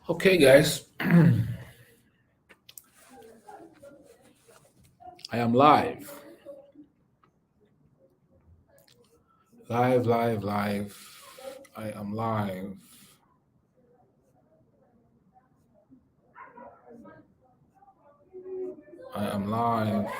Okay, guys, I am live. Live, live, live. I am live. I am live.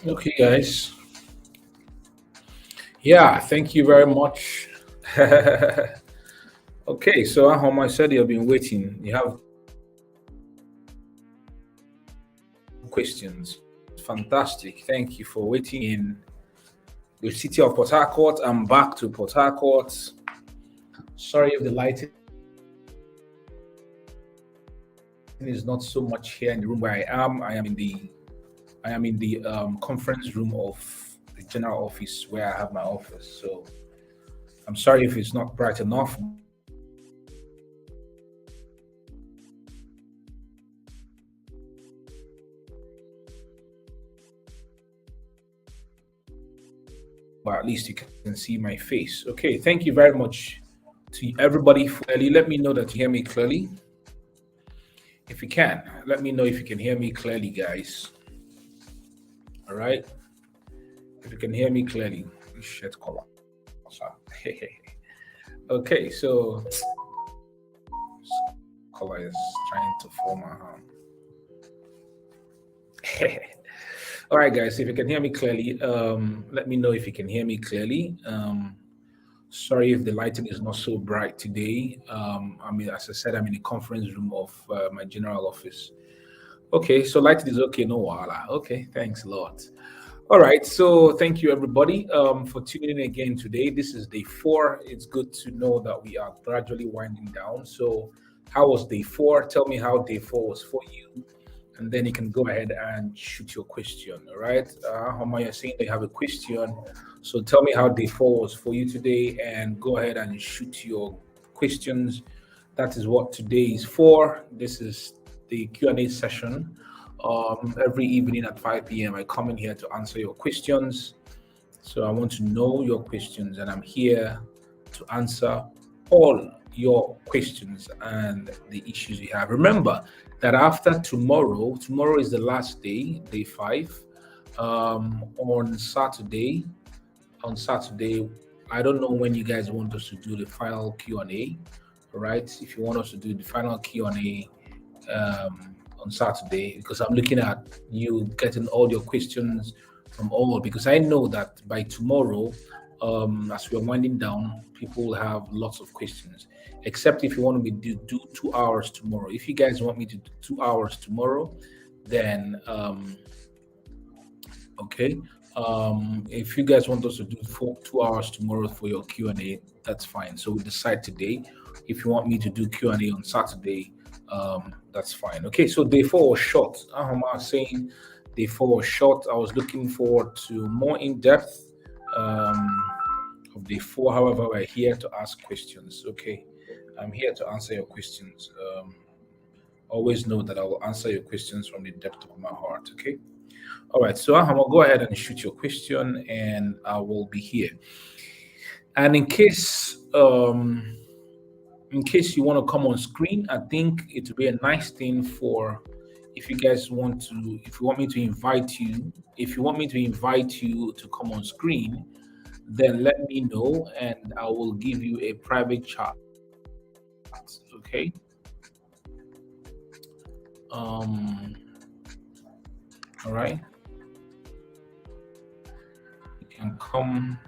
Okay, guys. Yeah, thank you very much. Okay, so Ahoma said you've been waiting. You have questions. Fantastic. Thank you for waiting in the city of Port Harcourt. I'm back to Port Harcourt. Sorry if the lighting is not so much here in the room where I am. I am in the conference room of the general office where I have my office. So I'm sorry if it's not bright enough, but at least you can see my face. Okay, thank you very much to everybody. Clearly, let me know that you hear me clearly. If you can, let me know if you can hear me clearly, guys. All right. If you can hear me clearly, shit color. Okay, so color is trying to form a all right, guys. If you can hear me clearly, let me know if you can hear me clearly. Sorry if the lighting is not so bright today. As I said, I'm in the conference room of my general office. Okay, so lighting is okay, no wala. Okay, thanks a lot. All right, so thank you everybody for tuning in again today. This is day 4. It's good to know that we are gradually winding down. So, how was day 4? Tell me how day 4 was for you, and then you can go ahead and shoot your question. All right, Homa, you're saying they have a question, so tell me how day 4 was for you today, and go ahead and shoot your questions. That is what today is for. This is the Q&A session. Every evening at 5 p.m., I come in here to answer your questions. So I want to know your questions, and I'm here to answer all your questions and the issues you have. Remember that after tomorrow is the last day, day 5. On Saturday, I don't know when you guys want us to do the final Q&A. All right, if you want us to do the final Q&A on Saturday, because I'm looking at you getting all your questions from all, because I know that by tomorrow, as we're winding down, people will have lots of questions. Except if you want me to do 2 hours tomorrow. If you guys want me to do 2 hours tomorrow, then okay. If you guys want us to do 2 hours tomorrow for your Q&A, that's fine. So we decide today. If you want me to do Q&A on Saturday, that's fine. Okay, so day 4 was short. Ahoma saying day 4 was short. I was looking forward to more in-depth of day 4. However, we're here to ask questions. Okay, I'm here to answer your questions. Always know that I will answer your questions from the depth of my heart. Okay. All right, so Ahama, go ahead and shoot your question, and I will be here. And in case you want to come on screen, I think it would be a nice thing for if you guys want to, if you want me to invite you, if you want me to invite you to come on screen, then let me know and I will give you a private chat. Okay. Um, all right. You can come,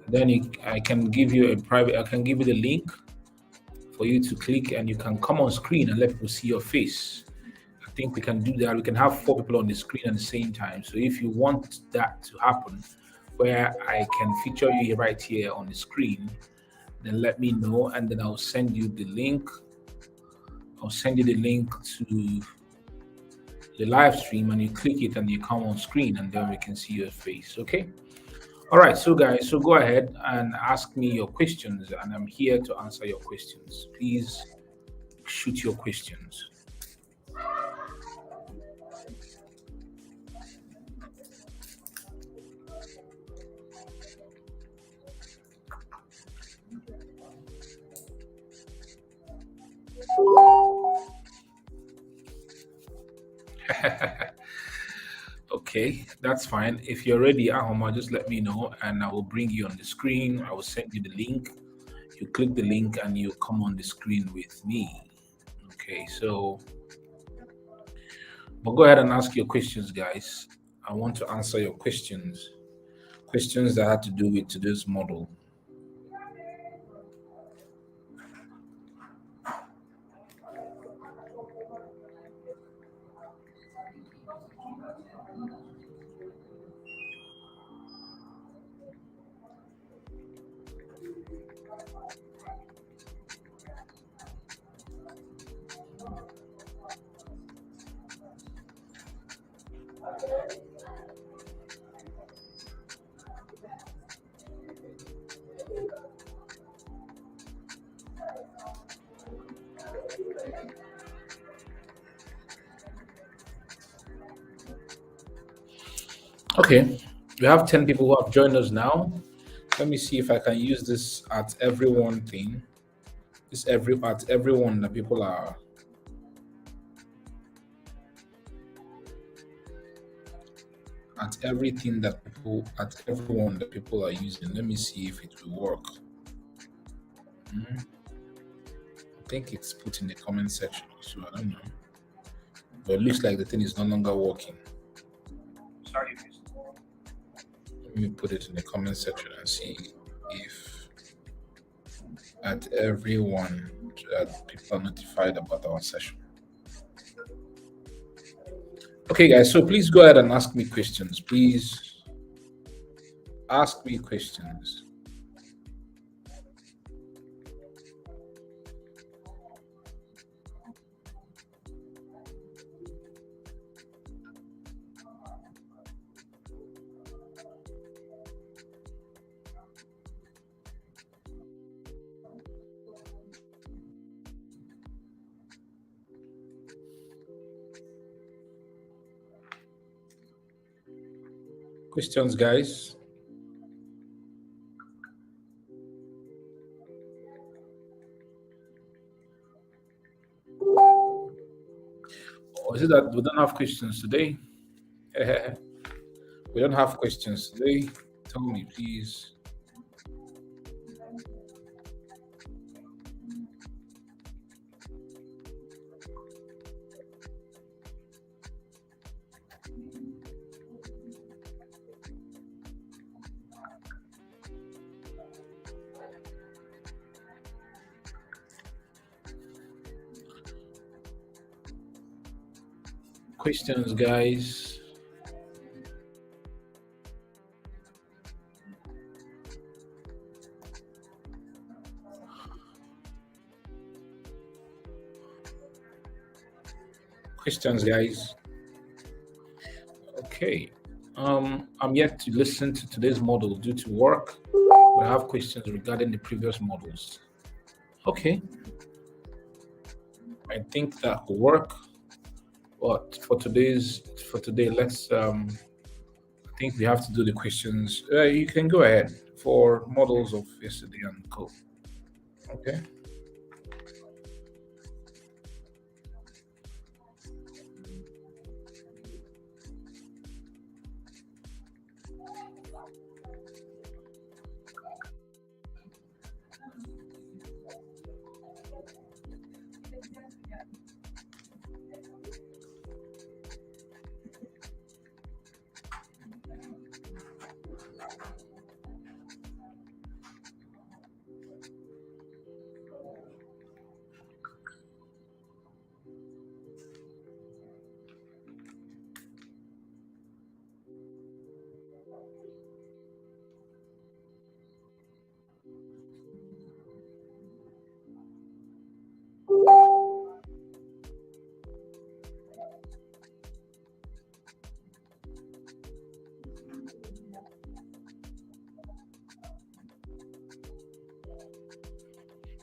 then I can give you a private, I can give you the link for you to click and you can come on screen and let people see your face. I think we can do that. We can have four people on the screen at the same time. So if you want that to happen, where I can feature you right here on the screen, then let me know and then I'll send you the link. I'll send you the link to the live stream and you click it and you come on screen and then we can see your face. Okay. All right. So guys, so go ahead and ask me your questions and I'm here to answer your questions. Please shoot your questions. Okay, that's fine. If you're ready, Ahoma, just let me know and I will bring you on the screen. I will send you the link. You click the link and you come on the screen with me. Okay, so but go ahead and ask your questions, guys. I want to answer your questions. Questions that had to do with today's model. Okay, we have 10 people who have joined us now. Let me see if I can use this at everyone thing. This at everyone that people are at everything that people at everyone that people are using. Let me see if it will work. I think it's put in the comment section, so I don't know. But it looks like the thing is no longer working. Sorry, let me put it in the comment section and see if at everyone that people are notified about our session. Okay, guys, so please go ahead and ask me questions. Please ask me questions. Questions, guys? Or is it that we don't have questions today? We don't have questions today. Tell me, please. Questions, guys. Questions, guys. Okay. I'm yet to listen to today's model due to work. But I have questions regarding the previous models. Okay. I think that will work. But for today, let's think we have to do the questions. You can go ahead for models of yesterday and co. Okay.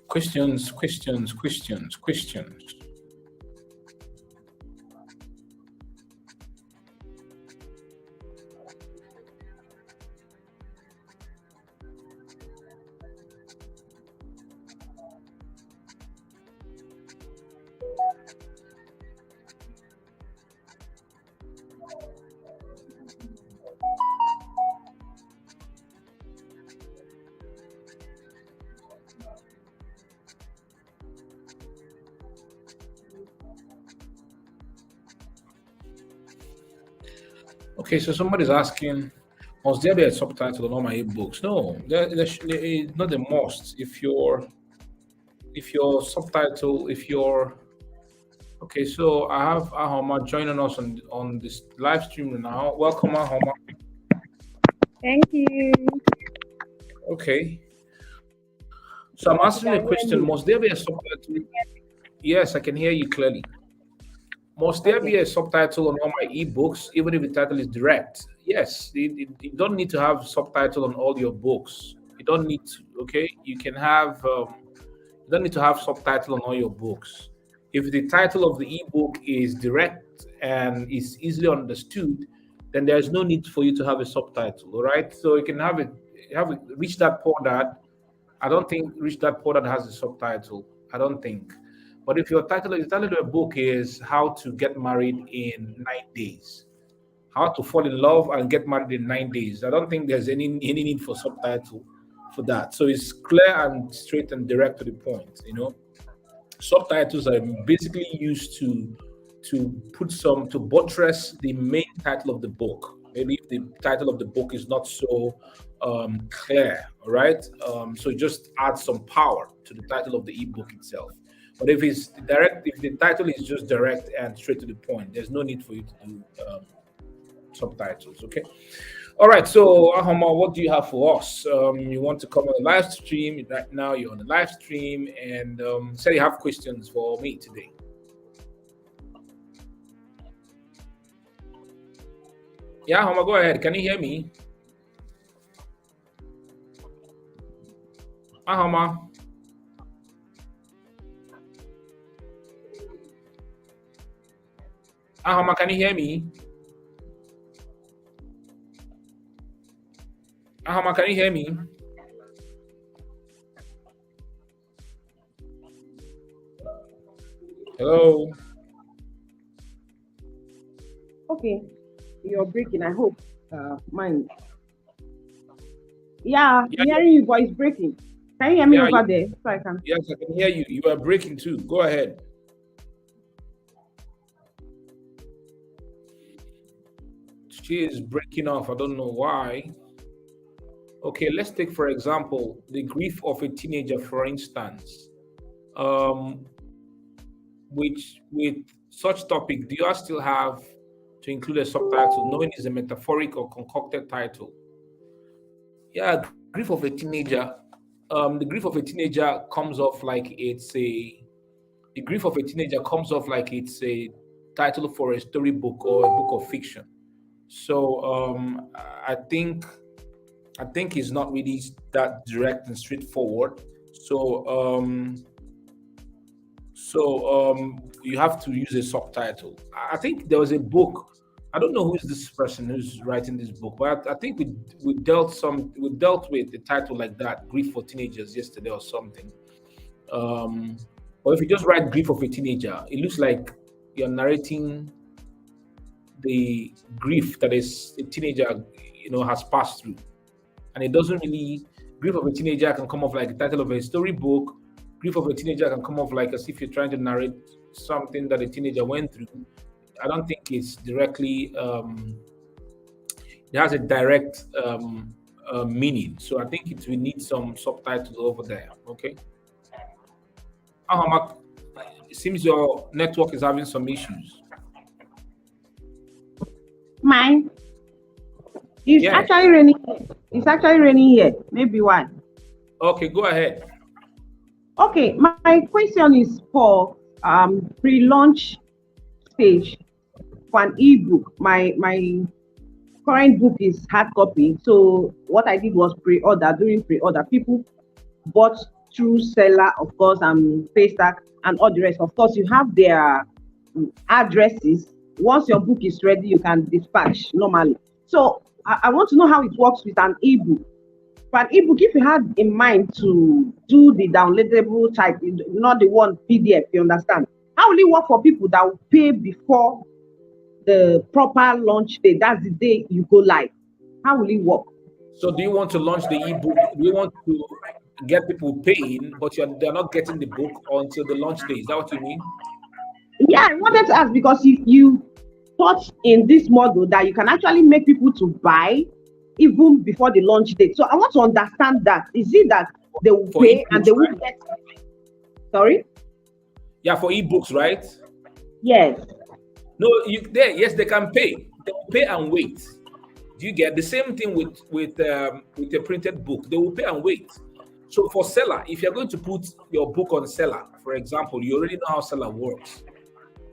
Questions, questions, questions, questions. Okay, so somebody's asking, must there be a subtitle on all my ebooks? No, it's not a must. If your subtitle, if your okay, so I have Ahoma joining us on this live stream now. Welcome, Ahoma. Thank you. Okay, so I'm Hope you asking can the hear question: me. must there be a subtitle? Yes, I can hear you clearly. Must there be Okay. a subtitle on all my ebooks, even if the title is direct? Yes, you don't need to have subtitle on all your books. You don't need to. Okay, you can have. You don't need to have subtitle on all your books. If the title of the ebook is direct and is easily understood, then there is no need for you to have a subtitle. All right, so you can have it reach that point that I don't think reach that point that has a subtitle. I don't think. But if the title of your book is How to Get Married in 9 Days, How to Fall in Love and Get Married in 9 Days, I don't think there's any need for subtitle for that. So it's clear and straight and direct to the point. Subtitles are basically used to put some to buttress the main title of the book. Maybe if the title of the book is not so clear, all right. So just add some power to the title of the ebook itself. But if it's direct, if the title is just direct and straight to the point, there's no need for you to do subtitles. Okay. All right. So Ahoma, what do you have for us? You want to come on the live stream right now? You're on the live stream, and say you have questions for me today. Yeah, Ahoma, go ahead. Can you hear me? Ahoma, Ahoma, can you hear me? Ahoma, can you hear me? Hello. Okay. You're breaking. I hope. Mine. Yeah, Yeah, I'm hearing you, but it's breaking. Can you hear me yeah, over there? So I can. yes, I can hear you. You are breaking too. Go ahead. She is breaking off. I don't know why. Okay, let's take for example the grief of a teenager, for instance. Um, which with such topic, do you still have to include a subtitle, knowing it's a metaphoric or concocted title? Yeah, grief of a teenager. The grief of a teenager comes off like it's a the grief of a teenager comes off like it's a title for a storybook or a book of fiction. So I think I think it's not really that direct and straightforward. So you have to use a subtitle. I think there was a book. I don't know who is this person who's writing this book, but I think we dealt with the title like that, Grief for Teenagers, yesterday or something. Um, or if you just write Grief of a Teenager, it looks like you're narrating the grief that is a teenager, has passed through, and it doesn't really. Grief of a teenager can come off like the title of a storybook. Grief of a teenager can come off like as if you're trying to narrate something that a teenager went through. I don't think it's directly. It has a direct meaning. So I think we need some subtitles over there. Okay. Ahamak, it seems your network is having some issues. Mine. It's Yeah. actually raining. It's actually raining here. Maybe why? Okay, go ahead. Okay, my question is for pre-launch stage for an ebook. My current book is hard copy. So what I did was pre-order. During pre-order, people bought through seller, of course, and Paystack and all the rest. Of course, you have their addresses. Once your book is ready, you can dispatch normally. So I want to know how it works with an ebook. For an ebook, if you had in mind to do the downloadable type, not the one PDF, you understand? How will it work for people that will pay before the proper launch day? That's the day you go live. How will it work? So do you want to launch the ebook? Do you want to get people paying, but they're not getting the book until the launch day? Is that what you mean? Yeah, I wanted to ask because if you thought in this model that you can actually make people to buy even before the launch date. So I want to understand that. Is it that they will For pay and ebooks, they will right? get, sorry? Yeah, for ebooks, right? Yes. No, yes, they can pay. They will pay and wait. Do you get the same thing with a printed book? They will pay and wait. So for seller, if you're going to put your book on seller, for example, you already know how seller works.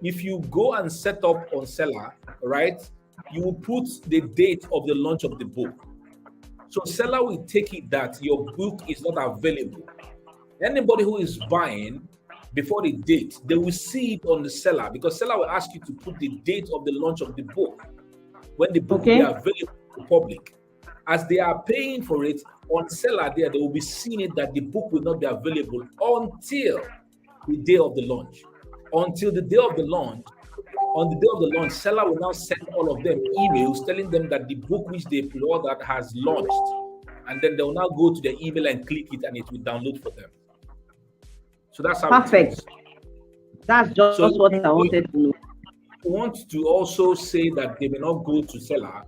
If you go and set up on seller, right, you will put the date of the launch of the book. So seller will take it that your book is not available. Anybody who is buying before the date, they will see it on the seller because seller will ask you to put the date of the launch of the book when the book will be Okay. available to the public. As they are paying for it on seller there, they will be seeing it that the book will not be available until the day of the launch. Until the day of the launch, on the day of the launch, seller will now send all of them emails telling them that the book which they pre-ordered has launched. And then they will now go to their email and click it and it will download for them. So that's how it Perfect. is. That's just So what I wanted to know. you want to also say that they may not go to seller,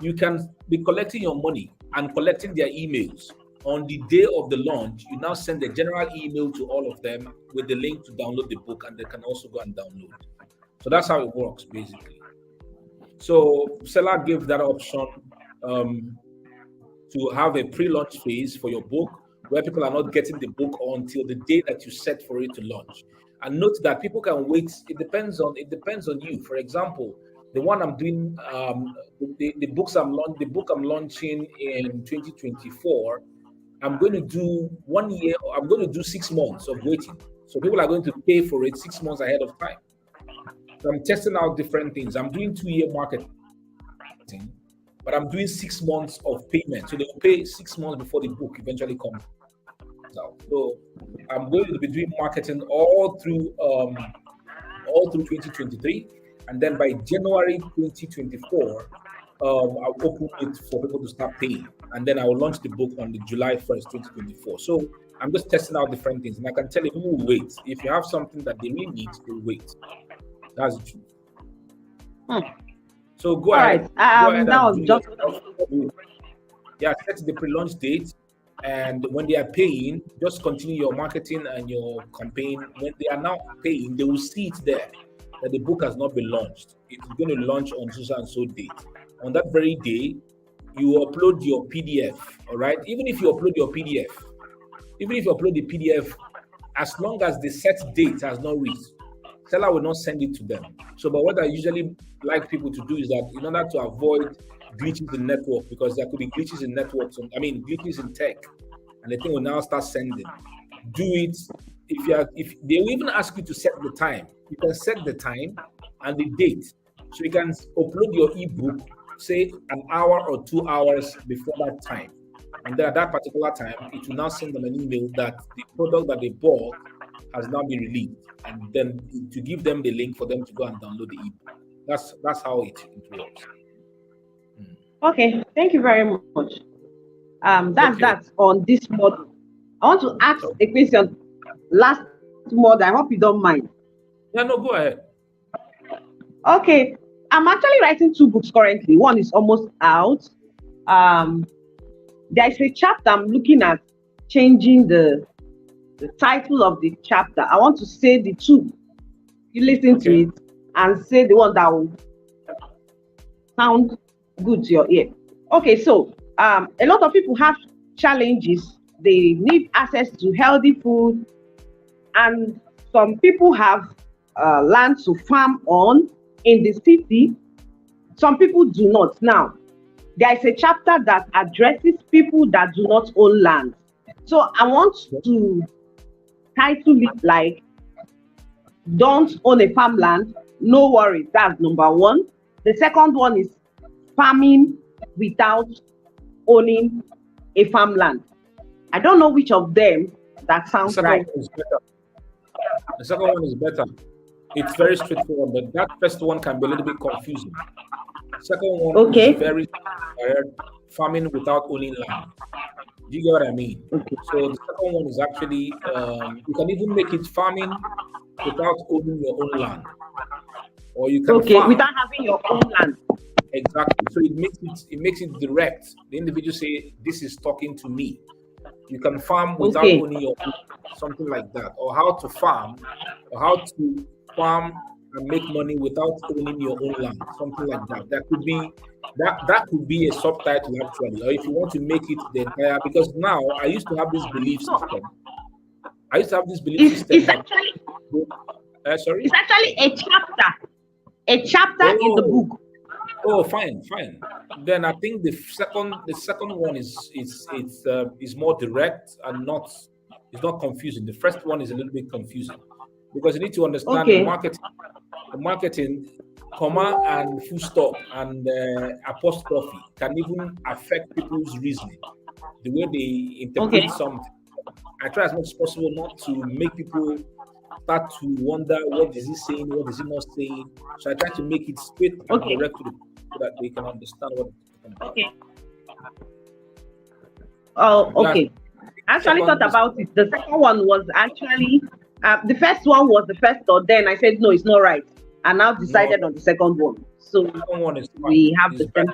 you can be collecting your money and collecting their emails. On the day of the launch, you now send a general email to all of them with the link to download the book, and they can also go and download. So that's how it works, basically. So seller gave that option to have a pre-launch phase for your book where people are not getting the book until the day that you set for it to launch. And note that people can wait. It depends on you. For example, the one I'm doing, the book I'm launching in 2024. I'm going to do 1 year. I'm going to do 6 months of waiting. So people are going to pay for it 6 months ahead of time. So I'm testing out different things. I'm doing 2 year marketing, but I'm doing 6 months of payment. So they will pay 6 months before the book eventually comes out. So I'm going to be doing marketing all through 2023, and then by January 2024, I'll open it for people to start paying, and then I will launch the book on the July 1st, 2024. So I'm just testing out different things, and I can tell you people will wait. If you have something that they really need, they'll wait. That's the truth. Hmm. So go All ahead. right. Go ahead That and was do just your yeah, set the pre-launch date, and when they are paying, just continue your marketing and your campaign. When they are now paying, they will see it there that the book has not been launched. It's going to launch on so and so date. On that very day, you upload your PDF. All right. Even if you upload the PDF, as long as the set date has not reached, seller will not send it to them. So, but what I usually like people to do is that in order to avoid glitches in network, because there could be glitches in networks, glitches in tech, and the thing will now start sending. Do it if they will even ask you to set the time. You can set the time and the date. So you can upload your ebook, say an hour or 2 hours before that time. And then at that particular time, it will now send them an email that the product that they bought has now been released. And then to give them the link for them to go and download the ebook. That's how it works. Okay, thank you very much. Okay. That's on this model. I want to ask a question. Last model. I hope you don't mind. Yeah, no, go ahead. Okay, I'm actually writing 2 books currently. One is almost out. There is a chapter I'm looking at changing the title of the chapter. I want to say the two. You listen to it and say the one that will sound good to your ear. Okay, so a lot of people have challenges. They need access to healthy food, and some people have land to farm on in the city. Some people do not. Now, there is a chapter that addresses people that do not own land. So I want to title it like "Don't own a farmland, no worries." That's number one. The second one is farming without owning a farmland. I don't know which of them that sounds right. The second one is better. It's very straightforward, but that first one can be a little bit confusing. The second one is very farming without owning land. Do you get what I mean? Okay. So the second one is actually you can even make it farming without owning your own land, or you can farm without having your own land. Exactly. So it makes it direct. The individual say, "This is talking to me." You can farm without owning your own, something like that, or how to farm and make money without owning your own land, something like that. That could be a subtitle actually, or if you want to make it the entire. Because now I used to have this belief system. It's actually sorry. It's actually a chapter in the book. Oh, fine. Then I think the second one is more direct and it's not confusing. The first one is a little bit confusing because you need to understand the marketing, comma and full stop and apostrophe can even affect people's reasoning, the way they interpret something. I try as much as possible not to make people start to wonder what is he saying, what is he not saying. So I try to make it straight and direct to the people so that they can understand what it's about. Okay. Oh, okay. I actually thought about it. The second one was actually the first one was the first thought. Then I said no, it's not right. I now decided on the second one. So the second one is we have it's the better,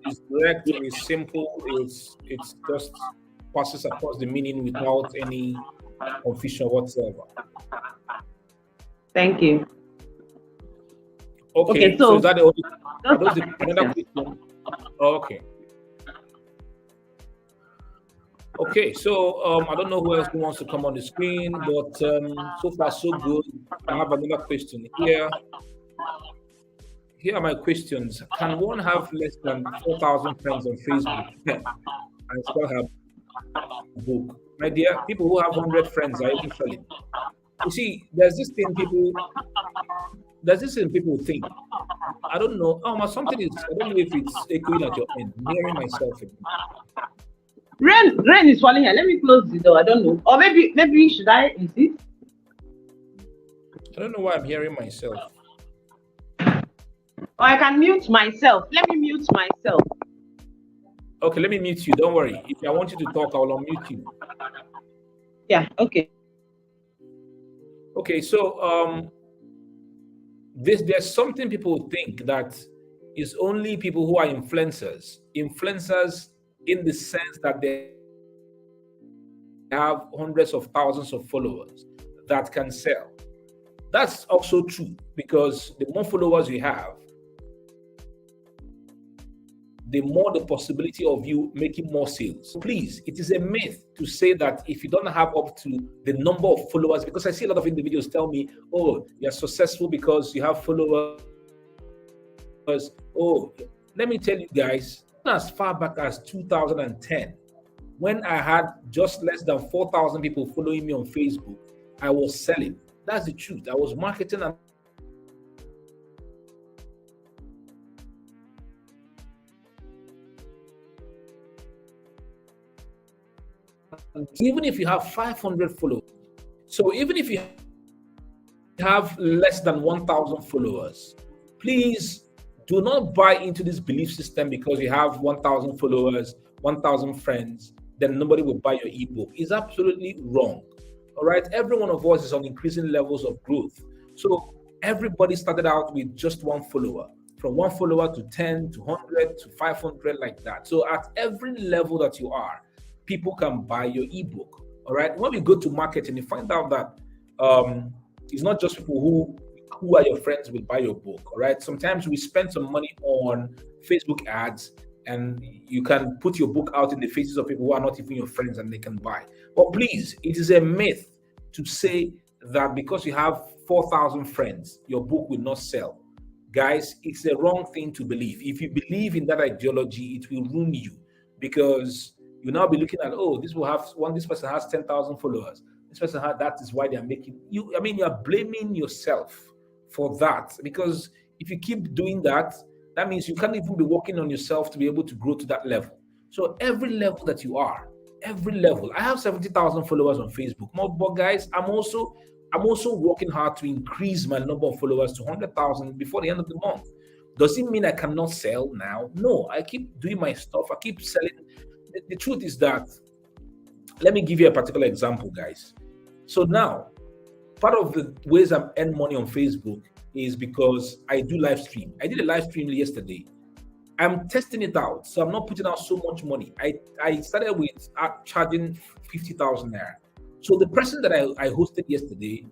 it's direct, it's simple, it's just passes across the meaning without any confusion whatsoever. Thank you. Okay, so is that the only another question? Oh, okay. Okay, so I don't know who else wants to come on the screen, but so far so good. I have another question here. Here are my questions. Can one have less than 4,000 friends on Facebook and still have a book? My dear, people who have 100 friends are even failing. You see, there's this thing people think. I don't know. Something is. I don't know if it's echoing at your end. I'm hearing myself again. Rain is falling here. Let me close the door. I don't know. Or maybe should I insist? I don't know why I'm hearing myself. Or I can mute myself. Let me mute myself. Okay, let me mute you. Don't worry. If I want you to talk, I will unmute you. Yeah. Okay. Okay. So there's something people think that is only people who are influencers. Influencers in the sense that they have hundreds of thousands of followers that can sell. That's also true because the more followers you have, the more the possibility of you making more sales. Please, it is a myth to say that if you don't have up to the number of followers, because I see a lot of individuals tell me, oh, you're successful because you have followers. Oh, let me tell you guys, as far back as 2010, when I had just less than 4,000 people following me on Facebook, I was selling. That's the truth. I was marketing and even if you have 500 followers. So even if you have less than 1,000 followers, please do not buy into this belief system because you have 1,000 followers, 1,000 friends, then nobody will buy your ebook. It's absolutely wrong. All right. Every one of us is on increasing levels of growth. So everybody started out with just one follower, from one follower to 10 to 100 to 500, like that. So at every level that you are, people can buy your ebook. All right. When we go to marketing, you find out that um, it's not just people who are your friends will buy your book. All right. Sometimes we spend some money on Facebook ads, and you can put your book out in the faces of people who are not even your friends and they can buy. But please, it is a myth to say that because you have 4,000 friends, your book will not sell. Guys, it's the wrong thing to believe. If you believe in that ideology, it will ruin you, because you now be looking at, oh, this person has 10,000 followers. This person had that is why they're making you. I mean, you're blaming yourself for that, because if you keep doing that, that means you can't even be working on yourself to be able to grow to that level. So every level that you are, every level. I have 70,000 followers on Facebook. But guys, I'm also working hard to increase my number of followers to 100,000 before the end of the month. Does it mean I cannot sell now? No, I keep doing my stuff. I keep selling. The truth is that, let me give you a particular example, guys. So now, part of the ways I earn money on Facebook is because I do live stream. I did a live stream yesterday. I'm testing it out, so I'm not putting out so much money. I started with charging 50,000 naira. So the person that I hosted yesterday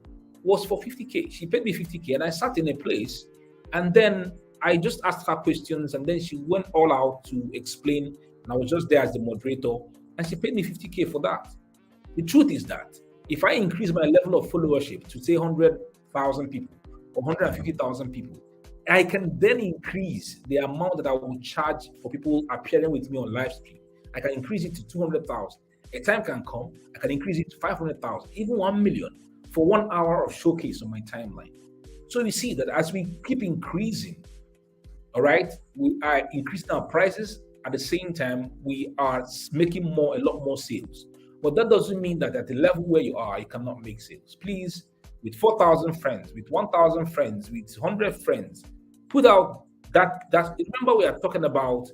was for 50K. She paid me 50K, and I sat in a place, and then I just asked her questions, and then she went all out to explain, and I was just there as the moderator, and she paid me 50K for that. The truth is that if I increase my level of followership to say 100,000 people or 150,000 people, I can then increase the amount that I will charge for people appearing with me on live stream. I can increase it to 200,000. A time can come, I can increase it to 500,000, even 1 million for 1 hour of showcase on my timeline. So you see that as we keep increasing, all right, we are increasing our prices. At the same time, we are making a lot more sales. But that doesn't mean that at the level where you are, you cannot make sales. Please, with 4,000 friends, with 1,000 friends, with 100 friends, put out that. Remember, we are talking about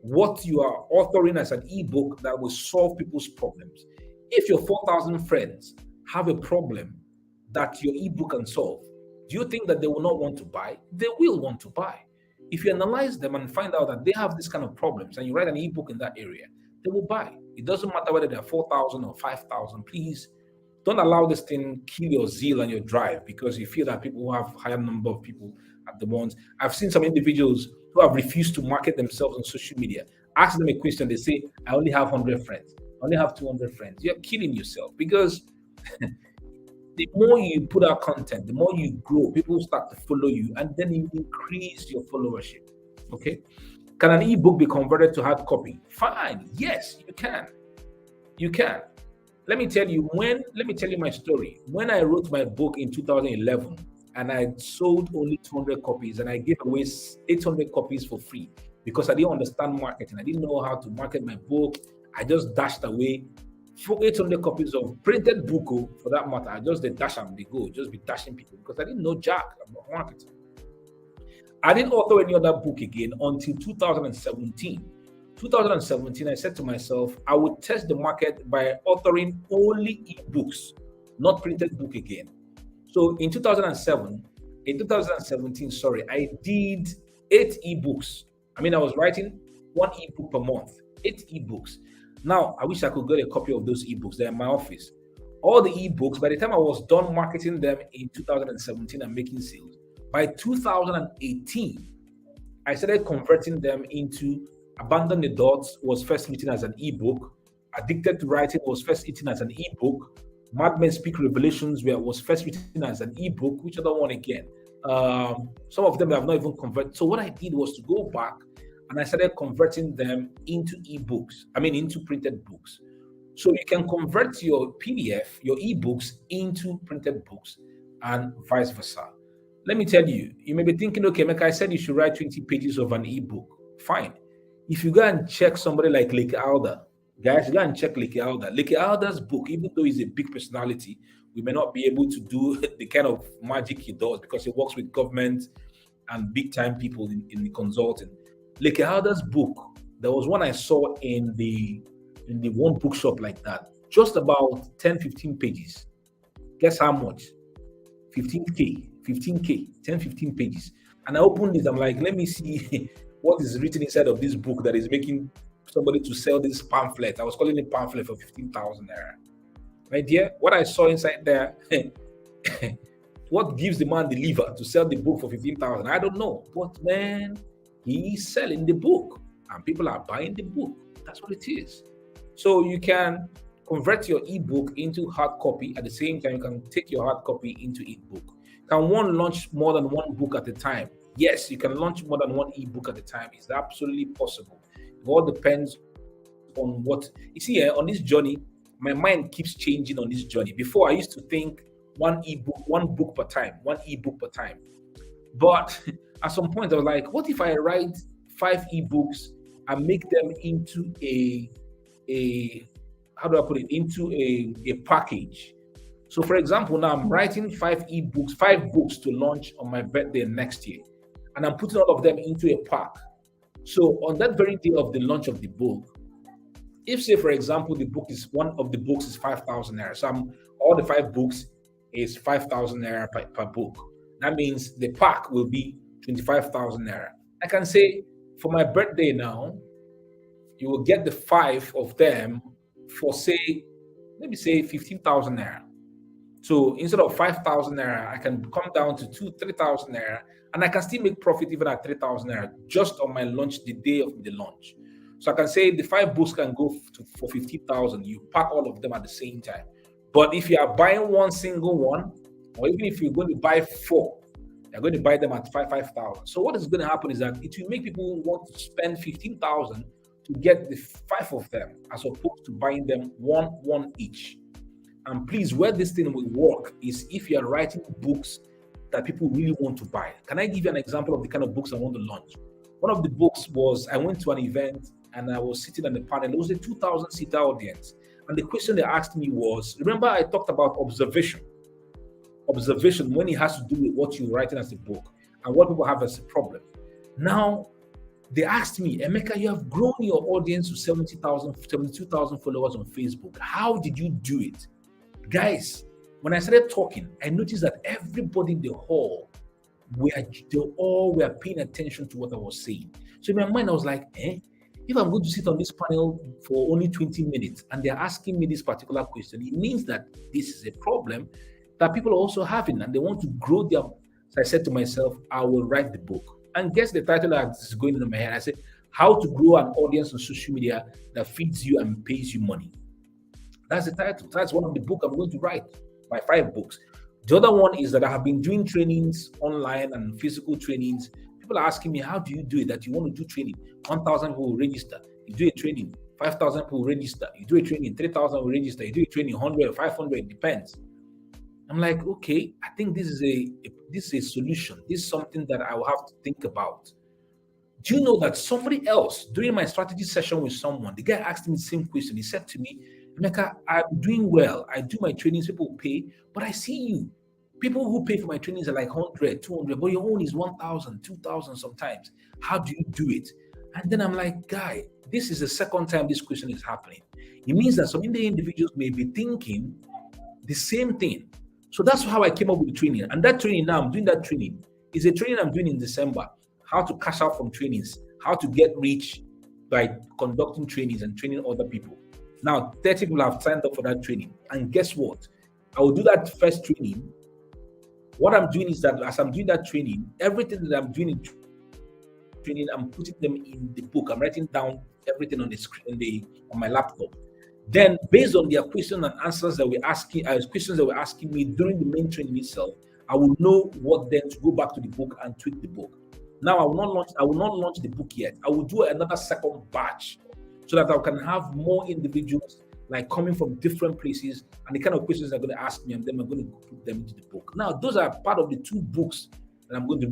what you are authoring as an ebook that will solve people's problems. If your 4,000 friends have a problem that your ebook can solve, do you think that they will not want to buy? They will want to buy. If you analyze them and find out that they have this kind of problems and you write an ebook in that area, they will buy. It doesn't matter whether they're 4,000 or 5,000. Please don't allow this thing kill your zeal and your drive because you feel that people who have higher number of people are the ones. I've seen some individuals who have refused to market themselves on social media. Ask them a question, they say, I only have 100 friends. I only have 200 friends. You're killing yourself because the more you put out content, the more you grow, people start to follow you, and then you increase your followership. Okay. Can an ebook be converted to hard copy? Fine. Yes, you can. You can. Let me tell you my story. When I wrote my book in 2011 and I sold only 200 copies and I gave away 800 copies for free because I didn't understand marketing. I didn't know how to market my book. I just dashed away for 800 copies of printed book, for that matter. I just did dash and they go, just be dashing people because I didn't know jack about marketing. I didn't author any other book again until 2017. 2017, I said to myself, I would test the market by authoring only ebooks, not printed book again. So in 2017, sorry, I did 8 ebooks. I mean, I was writing 1 ebook per month, 8 ebooks. Now, I wish I could get a copy of those ebooks. They're in my office. All the ebooks, by the time I was done marketing them in 2017 and making sales, by 2018, I started converting them into Abandon the Dots was first written as an ebook. Addicted to Writing was first written as an ebook. Madmen Speak Revelations was first written as an ebook. Which other one again? Some of them I have not even converted. So what I did was to go back and I started converting them into ebooks. I mean, into printed books. So you can convert your PDF, your ebooks into printed books and vice versa. Let me tell you, you may be thinking, okay, Mecca, I said you should write 20 pages of an ebook. Fine. If you go and check somebody like Lake Alda, Guys, go and check Leke Alda. Leke Alda's book, even though he's a big personality, we may not be able to do the kind of magic he does because he works with government and big time people in the consulting. Leke Alda's book, there was one I saw in the one bookshop like that, just about 10, 15 pages. Guess how much? 15K, 15K, 10, 15 pages. And I opened it, I'm like, let me see what is written inside of this book that is making somebody to sell this pamphlet. I was calling it pamphlet for 15,000 naira. My dear, what I saw inside there, what gives the man the liver to sell the book for 15,000? I don't know. But man, he's selling the book and people are buying the book. That's what it is. So you can convert your ebook into hard copy. At the same time, you can take your hard copy into ebook. Can one launch more than one book at a time? Yes, you can launch more than one ebook at a time. It's absolutely possible. It all depends on what you see here on this journey. My mind keeps changing on this journey. Before, I used to think one book per time, one ebook per time. But at some point, I was like, what if I write 5 ebooks and make them into a how do I put it, into a package? So, for example, now I'm writing 5 ebooks, 5 books to launch on my birthday next year, and I'm putting all of them into a pack. So, on that very day of the launch of the book, if say for example the book is one of the books is 5,000 naira, so all the 5 books is 5,000 naira per book. That means the pack will be 25,000 naira. I can say for my birthday now, you will get the 5 of them for say maybe say 15,000 naira. So instead of 5,000 naira, I can come down to 3,000 naira, and I can still make profit even at 3,000 naira just on my launch, the day of the launch. So I can say the 5 books can go for 50,000. You pack all of them at the same time. But if you are buying one single one, or even if you're going to buy 4, you're going to buy them at 5,000. So what is going to happen is that it will make people want to spend 15,000 to get the 5 of them, as opposed to buying them one each. And please, where this thing will work is if you are writing books that people really want to buy. Can I give you an example of the kind of books I want to launch? One of the books was, I went to an event and I was sitting on the panel. It was a 2,000-seater audience. And the question they asked me was, remember I talked about observation. Observation, when it has to do with what you're writing as a book and what people have as a problem. Now, they asked me, Emeka, you have grown your audience to 72,000 followers on Facebook. How did you do it? Guys, when I started talking, I noticed that everybody in the hall, they all were paying attention to what I was saying. So in my mind, I was like, if I'm going to sit on this panel for only 20 minutes and they're asking me this particular question, it means that this is a problem that people are also having and they want to grow their. So I said to myself, I will write the book. And guess the title that is going in my head. I said, How to Grow an Audience on Social Media That Feeds You and Pays You Money. That's the title. That's one of the books I'm going to write, my 5 books. The other one is that I have been doing trainings online and physical trainings. People are asking me, how do you do it? That you want to do training. 1,000 people will register. You do a training. 5,000 people will register. You do a training. 3,000 will register. You do a training. 100, 500, it depends. I'm like, okay, I think this is a solution. This is something that I will have to think about. Do you know that somebody else, during my strategy session with someone, the guy asked me the same question. He said to me, Emeka, I'm doing well. I do my trainings, people pay, but I see you. People who pay for my trainings are like 100, 200, but your own is 1,000, 2,000 sometimes. How do you do it? And then I'm like, guy, this is the second time this question is happening. It means that some of the individuals may be thinking the same thing. So that's how I came up with the training. And that training now, I'm doing that training. Is a training I'm doing in December. How to cash out from trainings, how to get rich by conducting trainings and training other people. Now, 30 people have signed up for that training. And guess what? I will do that first training. What I'm doing is that as I'm doing that training, everything that I'm doing in training, I'm putting them in the book. I'm writing down everything on the screen, on my laptop. Then, based on their questions and answers that we're asking, questions that were asking me during the main training itself, I will know what then to go back to the book and tweak the book. Now, I will not launch the book yet. I will do another second batch so that I can have more individuals like coming from different places and the kind of questions they're going to ask me, and then I'm going to put them into the book. Now, those are part of the 2 books and I'm going to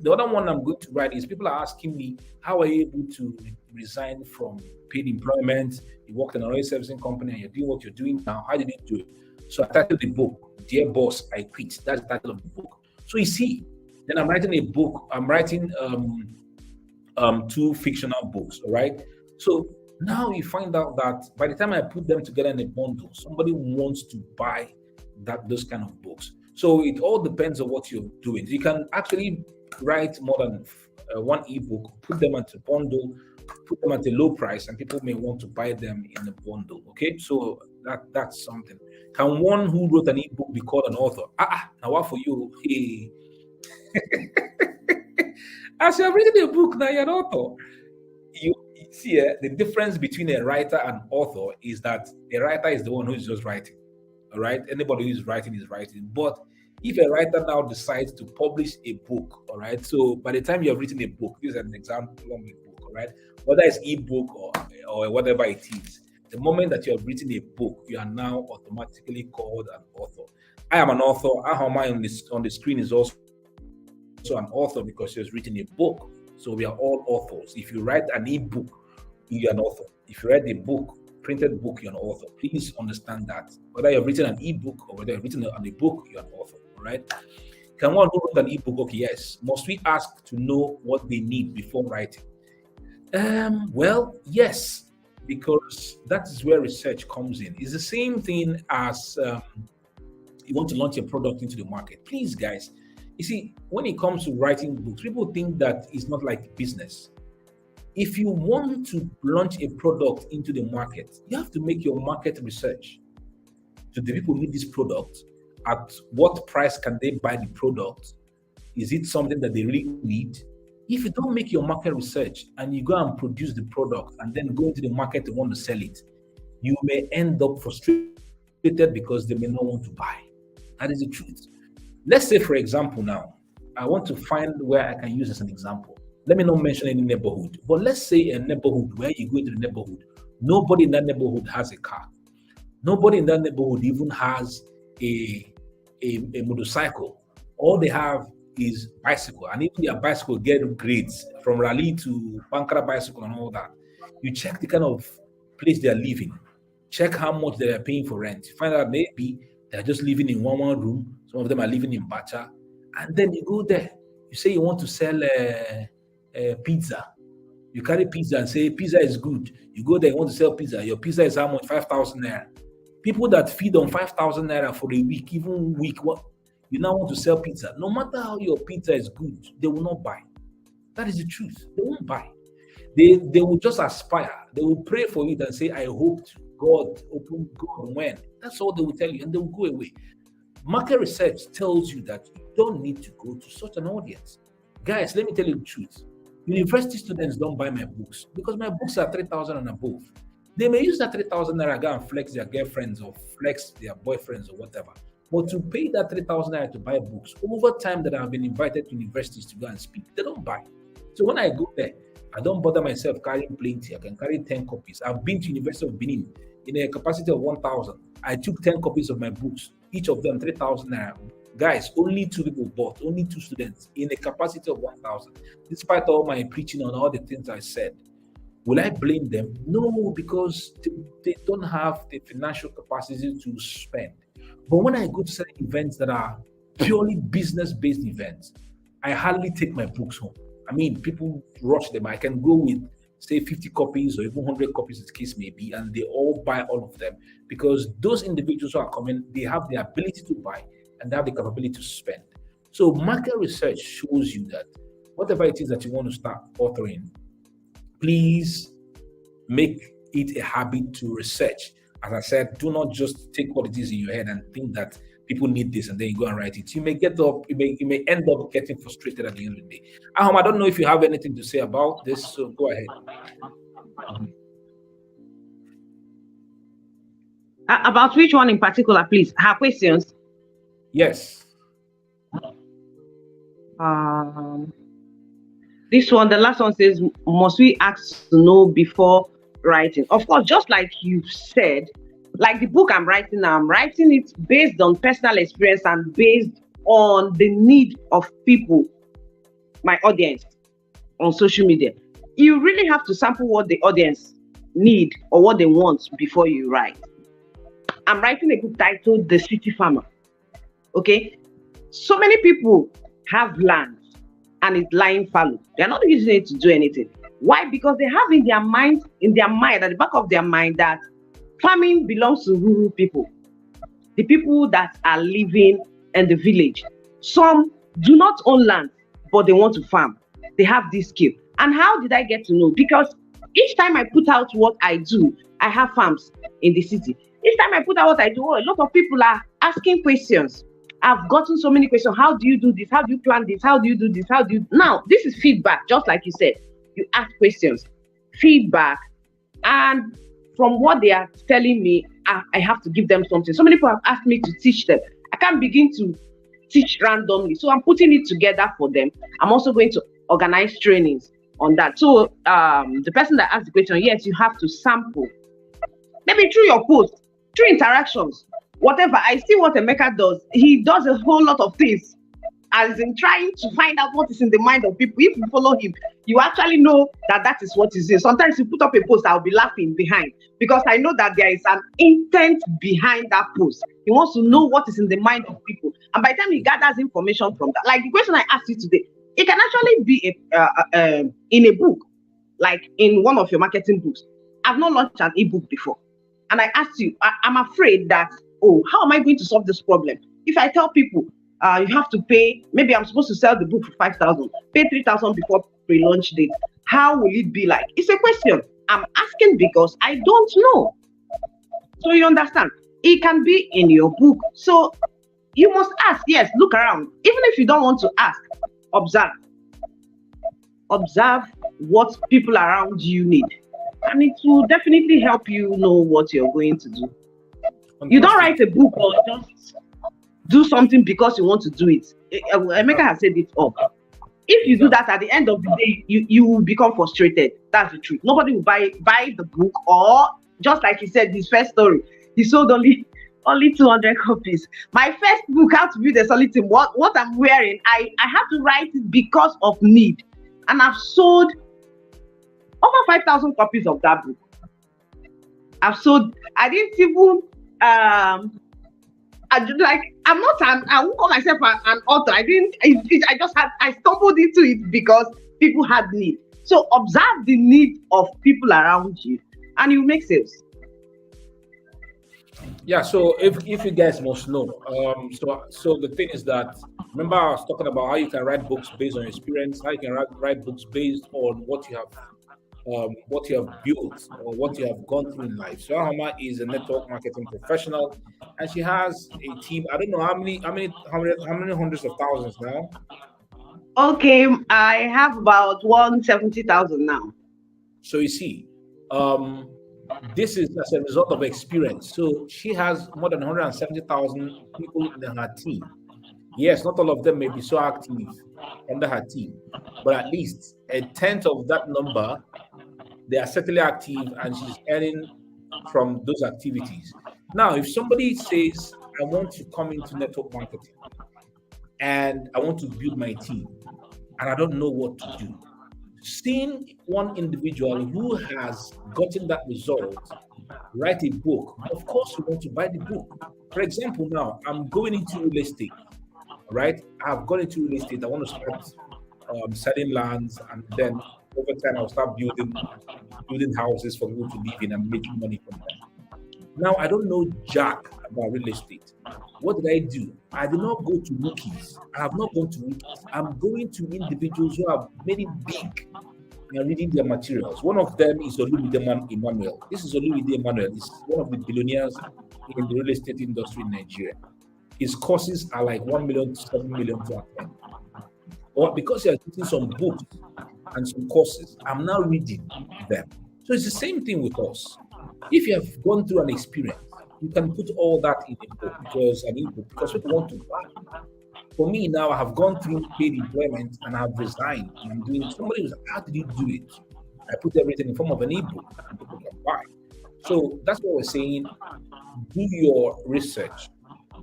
the other one I'm going to write is people are asking me, how are you able to resign from paid employment? You worked in an oil servicing company and you're doing what you're doing now. How did you do it? So I titled the book, Dear Boss, I Quit. That's the title of the book. So you see, then I'm writing a book. I'm writing two fictional books. All right. So now you find out that by the time I put them together in a bundle, somebody wants to buy those kind of books. So it all depends on what you're doing. You can actually write more than one ebook, put them at a bundle, put them at a low price, and people may want to buy them in a bundle. Okay, so that's something. Can one who wrote an ebook be called an author? Now what for you? Hey, as you have written a book, now you're an author. You see, the difference between a writer and author is that a writer is the one who is just writing. All right, anybody who is writing. But if a writer now decides to publish a book, all right, so by the time you have written a book, this is an example of a book, all right, whether it's ebook or whatever it is, the moment that you have written a book, you are now automatically called an author. I am an author. Ahoma on the screen is also an author because she has written a book. So we are all authors. If you write an ebook, you're an author. If you write a book, printed book, you're an author. Please understand that. Whether you've written an ebook or whether you've written a book, you're an author. All right. Can one who wrote an ebook? Okay, yes. Must we ask to know what they need before writing? Well, yes, because that is where research comes in. It's the same thing as you want to launch a product into the market. Please, guys, you see, when it comes to writing books, people think that it's not like business. If you want to launch a product into the market, you have to make your market research. Do the people need this product? At what price can they buy the product? Is it something that they really need? If you don't make your market research and you go and produce the product and then go into the market to want to sell it, you may end up frustrated because they may not want to buy. That is the truth. Let's say, for example, now, I want to find where I can use as an example. Let me not mention any neighborhood, but let's say a neighborhood where you go into the neighborhood, nobody in that neighborhood has a car. Nobody in that neighborhood even has a motorcycle. All they have is bicycle, and even their bicycle get grades from rally to Bankara bicycle and all that. You check the kind of place they are living, check how much they are paying for rent. You find out maybe they're just living in one room. Some of them are living in Bacha. And then you go there. You say you want to sell pizza. You carry pizza and say pizza is good. You go there, you want to sell pizza. Your pizza is how much? 5,000 naira. People that feed on 5,000 naira for a week, even week, what you now want to sell pizza. No matter how your pizza is good, they will not buy. That is the truth. They won't buy. They will just aspire. They will pray for it and say, I hope to God open God when. That's all they will tell you, and they will go away. Market research tells you that you don't need to go to such an audience. Guys, let me tell you the truth. University students don't buy my books because my books are 3,000 and above. They may use that 3,000 naira go and flex their girlfriends or flex their boyfriends or whatever. But to pay that 3,000 naira to buy books, over time that I've been invited to universities to go and speak, they don't buy. So when I go there, I don't bother myself carrying plenty. I can carry 10 copies. I've been to University of Benin in a capacity of 1,000. I took 10 copies of my books, each of them 3,000 naira. Guys, only 2 people bought, only 2 students in a capacity of 1,000. Despite all my preaching on all the things I said, will I blame them? No, because they don't have the financial capacity to spend. But when I go to certain events that are purely business-based events, I hardly take my books home. I mean, people rush them. I can go with, say, 50 copies or even 100 copies, as the case may be, and they all buy all of them because those individuals who are coming, they have the ability to buy and they have the capability to spend. So market research shows you that whatever it is that you want to start authoring, please make it a habit to research. As I said, do not just take what it is in your head and think that people need this and then you go and write it. You may end up getting frustrated at the end of the day. Ahom, I don't know if you have anything to say about this, so go ahead. About which one in particular, please? Have questions? Yes. This one, the last one says, must we ask to know before writing? Of course, just like you said, like the book I'm writing now, I'm writing it based on personal experience and based on the need of people, my audience, on social media. You really have to sample what the audience need or what they want before you write. I'm writing a book titled The City Farmer. Okay. So many people have land and it's lying fallow. They're not using it to do anything. Why? Because they have in their mind, at the back of their mind, that farming belongs to rural people, the people that are living in the village. Some do not own land, but they want to farm. They have this skill. And how did I get to know? Because each time I put out what I do, I have farms in the city. Each time I put out what I do, a lot of people are asking questions. I've gotten so many questions. How do you do this? How do you plan this? How do you do this? How do you now? This is feedback, just like you said. You ask questions, feedback, and from what they are telling me, I have to give them something. So many people have asked me to teach them. I can't begin to teach randomly. So I'm putting it together for them. I'm also going to organize trainings on that. So the person that asked the question, yes, you have to sample. Maybe through your post, through interactions, whatever. I see what Emeka does. He does a whole lot of things, as in trying to find out what is in the mind of people. If you follow him, you actually know that that is what is in. Sometimes you put up a post, I'll be laughing behind, because I know that there is an intent behind that post. He wants to know what is in the mind of people. And by the time he gathers information from that, like the question I asked you today, it can actually be in a book, like in one of your marketing books. I've not launched an ebook before. And I asked you, I'm afraid that, oh, how am I going to solve this problem? If I tell people, you have to pay, maybe I'm supposed to sell the book for 5,000, pay 3,000 before pre-launch date. How will it be like? It's a question I'm asking because I don't know. So you understand? It can be in your book. So you must ask. Yes, look around. Even if you don't want to ask, observe. Observe what people around you need. And it will definitely help you know what you're going to do. You don't write a book or just do something because you want to do it. Emeka has said it all. If you do that, at the end of the day, you will become frustrated. That's the truth. Nobody will buy the book, or just like he said, his first story, he sold only 200 copies. My first book, How to Build a Solid Team, what I'm wearing, I had to write it because of need. And I've sold over 5,000 copies of that book. I didn't even I won't call myself an author. I stumbled into it because people had need. So observe the need of people around you and you make sales. Yeah, so if you guys must know, so the thing is that, remember I was talking about how you can write books based on experience, how you can write books based on what you have built or what you have gone through in life. So Hama is a network marketing professional, and she has a team. I don't know how many hundreds of thousands now. Okay, I have about 170,000 now. So you see, this is as a result of experience. So she has more than 170,000 people in her team. Yes, not all of them may be so active under her team, but at least a tenth of that number, they are certainly active, and she's earning from those activities. Now, if somebody says, I want to come into network marketing and I want to build my team and I don't know what to do, seeing one individual who has gotten that result write a book, of course you want to buy the book. For example, now I'm going into real estate, right? I've gone into real estate. I want to start selling lands, and then over time I'll start building houses for people to live in and making money from them. Now I don't know jack about real estate. What did I do? I did not go to rookies. I have not gone to rookies. I'm going to individuals who have made it big and reading their materials. One of them is Olumide Emmanuel. This is Olumide Emmanuel. He's one of the billionaires in the real estate industry in Nigeria. His courses are like 1 million to 7 million to attend. Or because he has written some books and some courses, I'm now reading them. So it's the same thing with us. If you have gone through an experience, you can put all that in a book, because people want to buy. For me now, I have gone through paid employment and I have resigned. And I'm doing. Somebody was like, "How did you do it?" I put everything in form of an ebook and people can buy. So that's what we're saying. Do your research.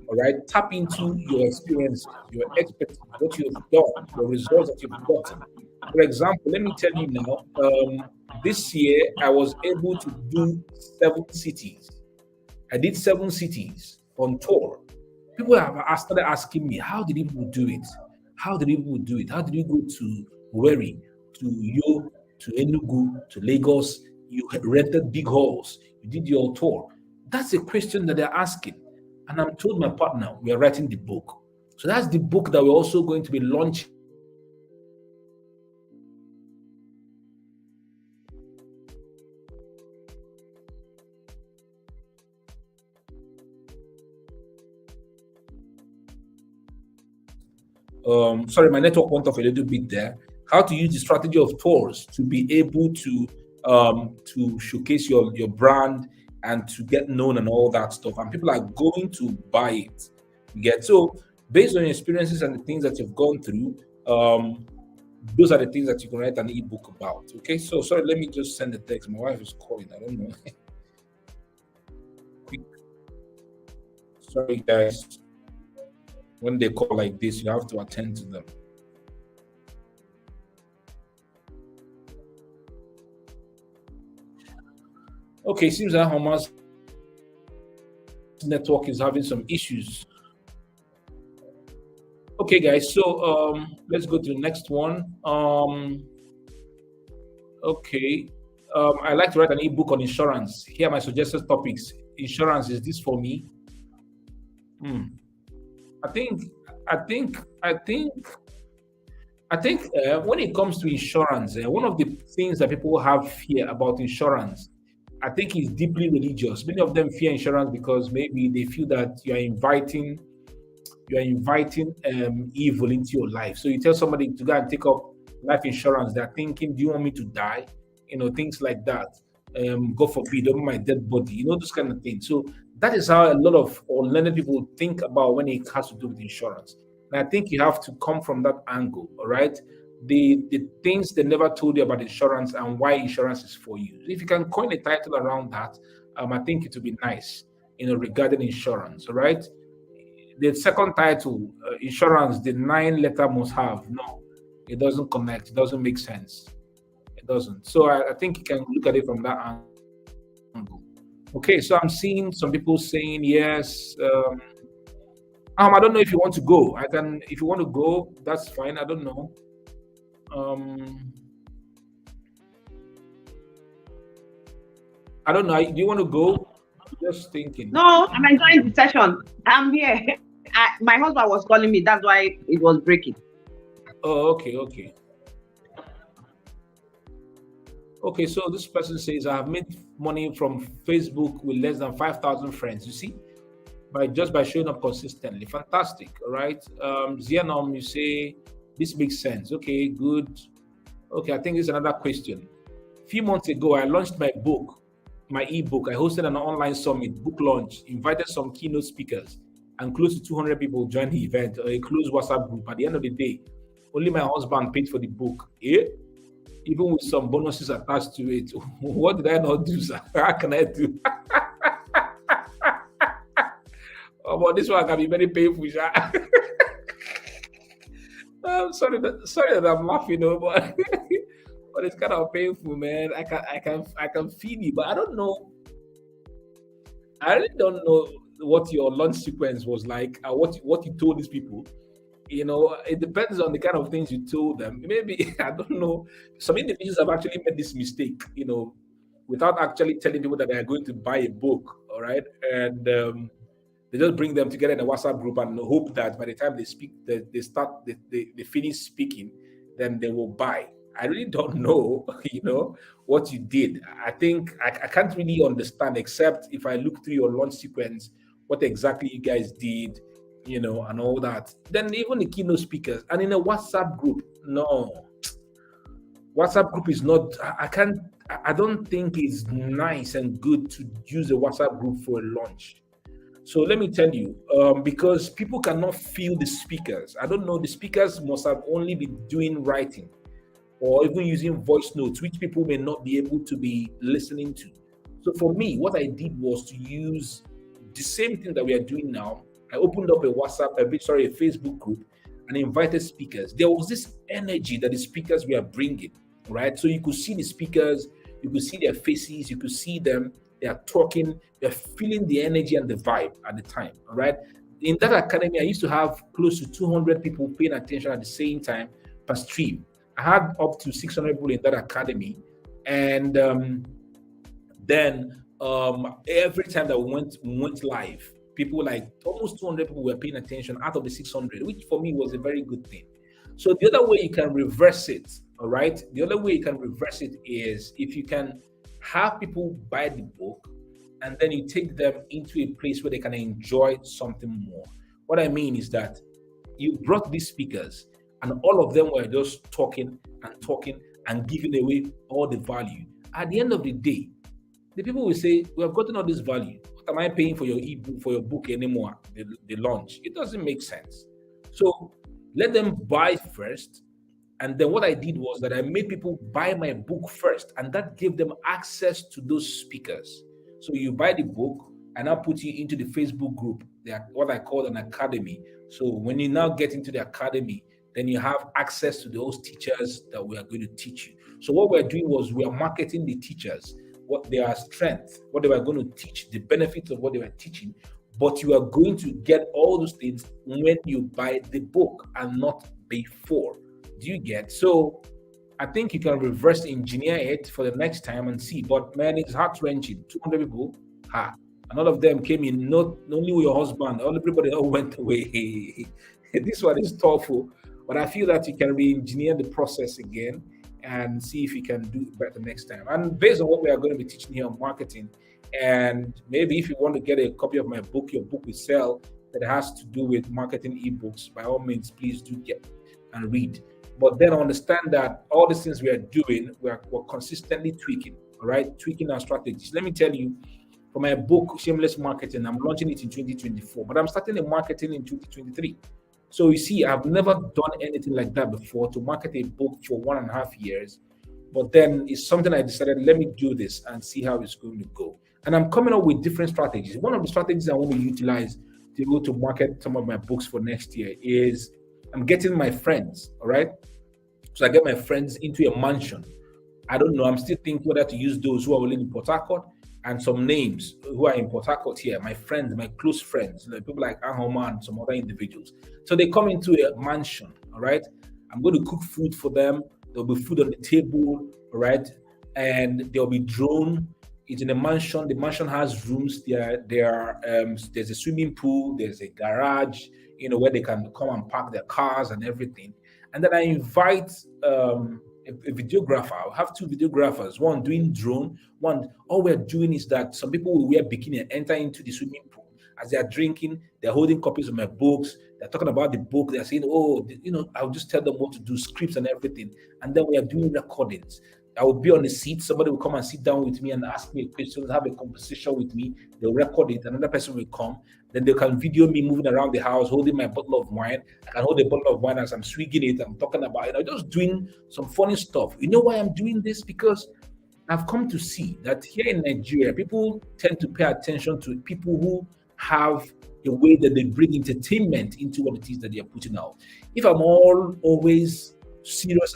All right, tap into your experiences, your expertise, what you've done, the results that you've gotten. For example, let me tell you now, this year I was able to do 7 cities. I did 7 cities on tour. People started asking me, how did people do it? How did people do it? How did you go to Weri, to Yo, to Enugu, to Lagos? You rented big halls. You did your tour. That's a question that they're asking. And I'm told my partner, we are writing the book. So that's the book that we're also going to be launching sorry, my network went off a little bit there. How to use the strategy of tours to be able to showcase your brand and to get known and all that stuff. And people are going to buy it. You get so based on your experiences and the things that you've gone through, those are the things that you can write an ebook about. Okay, so sorry, let me just send the text. My wife is calling. I don't know. Sorry, guys. When they call like this, you have to attend to them. Okay, seems that Hamas network is having some issues. Okay, guys, so let's go to the next one. Okay, I like to write an ebook on insurance. Here are my suggested topics. Insurance, is this for me? Hmm. I think, I think, I think, when it comes to insurance, one of the things that people have fear about insurance, I think, is deeply religious. Many of them fear insurance because maybe they feel that you are inviting evil into your life. So you tell somebody to go and take up life insurance, they're thinking, do you want me to die? Things like that. God forbid, over my dead body, those kind of things. So that is how a lot of learned people think about when it has to do with insurance. And I think you have to come from that angle, all right? The things they never told you about insurance and why insurance is for you. If you can coin a title around that, I think it would be nice, regarding insurance, all right? The second title, insurance, the 9 letter must have. No, it doesn't connect. It doesn't make sense. It doesn't. So I think you can look at it from that angle. Okay, so I'm seeing some people saying yes. I don't know if you want to go. I can, if you want to go, that's fine. I don't know. Um, I don't know. Do you want to go? Just thinking. No, I'm enjoying the session. I'm here. My husband was calling me. That's why it was breaking. Oh, okay, okay. Okay, so this person says, I have made money from Facebook with less than 5,000 friends. You see, by showing up consistently. Fantastic. All right. Zianom, you say this makes sense. Okay, good. Okay, I think this is another question. A few months ago, I launched my book, my ebook. I hosted an online summit, book launch, invited some keynote speakers, and close to 200 people joined the event, a closed WhatsApp group. At the end of the day, only my husband paid for the book. Yeah? Even with some bonuses attached to it. What did I not do, sir? How can I do? Oh, but this one can be very painful, sir. I'm sorry that I'm laughing, but but it's kind of painful, man. I can feel it, but I don't know. I really don't know what your launch sequence was like, what you told these people. It depends on the kind of things you told them. Maybe I don't know. Some individuals have actually made this mistake, without actually telling people that they are going to buy a book. All right, and they just bring them together in a WhatsApp group and hope that by the time they speak, they finish speaking, then they will buy. I really don't know, what you did. I think I can't really understand, except if I look through your launch sequence, what exactly you guys did, and all that. Then even the keynote speakers and in a WhatsApp group, no, WhatsApp group is not. I can't. I don't think it's nice and good to use a WhatsApp group for a launch. So let me tell you, because people cannot feel the speakers. I don't know. The speakers must have only been doing writing or even using voice notes, which people may not be able to be listening to. So for me, what I did was to use the same thing that we are doing now, I opened up a a Facebook group and invited speakers. There was this energy that the speakers were bringing, right? So you could see the speakers, you could see their faces, you could see them, they are talking, they're feeling the energy and the vibe at the time, all right? In that academy, I used to have close to 200 people paying attention at the same time per stream. I had up to 600 people in that academy. And then every time that we went live, people like almost 200 people were paying attention out of the 600, which for me was a very good thing. So the other way you can reverse it, all right? The other way you can reverse it is if you can have people buy the book and then you take them into a place where they can enjoy something more. What I mean is that you brought these speakers and all of them were just talking and giving away all the value. At the end of the day, the people will say, we have gotten all this value. What am I paying for your ebook, for your book anymore? The launch. It doesn't make sense. So let them buy first. And then what I did was that I made people buy my book first, and that gave them access to those speakers. So you buy the book, and I'll put you into the Facebook group, what I call an academy. So when you now get into the academy, then you have access to those teachers that we are going to teach you. So what we're doing was we are marketing the teachers, what their strength, what they were going to teach, the benefits of what they were teaching. But you are going to get all those things when you buy the book and not before. Do you get? So I think you can reverse engineer it for the next time and see. But man, it's heart wrenching. 200 people, and all of them came in, not only with your husband, everybody all went away. This one is thoughtful, but I feel that you can re-engineer the process again and see if you can do it better next time. And based on what we are going to be teaching here on marketing, and maybe if you want to get a copy of my book, your book will sell, that has to do with marketing ebooks, by all means, please do get and read. But then understand that all these things we are doing, we're consistently tweaking, all right? Tweaking our strategies. Let me tell you, for my book, Shameless Marketing, I'm launching it in 2024, but I'm starting the marketing in 2023. So you see, I've never done anything like that before, to market a book for 1.5 years. But then it's something I decided, let me do this and see how it's going to go. And I'm coming up with different strategies. One of the strategies I want to utilize to go to market some of my books for next year is I'm getting my friends, all right? So I get my friends into a mansion. I don't know, I'm still thinking whether to use those who are living in Port Harcourt and some names who are in Port Harcourt here, my friends, my close friends, like people like Ahoma and some other individuals. So they come into a mansion, all right? I'm going to cook food for them. There'll be food on the table, all right? And there'll be drone. It's in a mansion. The mansion has rooms. There's a swimming pool. There's a garage, where they can come and park their cars and everything. And then I invite a videographer. I'll have 2 videographers, one doing drone. One, all we're doing is that some people will wear bikini and enter into the swimming pool. As they are drinking, they're holding copies of my books. They're talking about the book. They're saying, I'll just tell them what to do, scripts and everything. And then we are doing recordings. I will be on the seat. Somebody will come and sit down with me and ask me a question, have a conversation with me. They'll record it. Another person will come. Then they can video me moving around the house, holding my bottle of wine. I can hold a bottle of wine as I'm swigging it. I'm talking about it. Just doing some funny stuff. You know why I'm doing this? Because I've come to see that here in Nigeria, people tend to pay attention to people who have a way that they bring entertainment into what it is that they are putting out. If I'm always serious,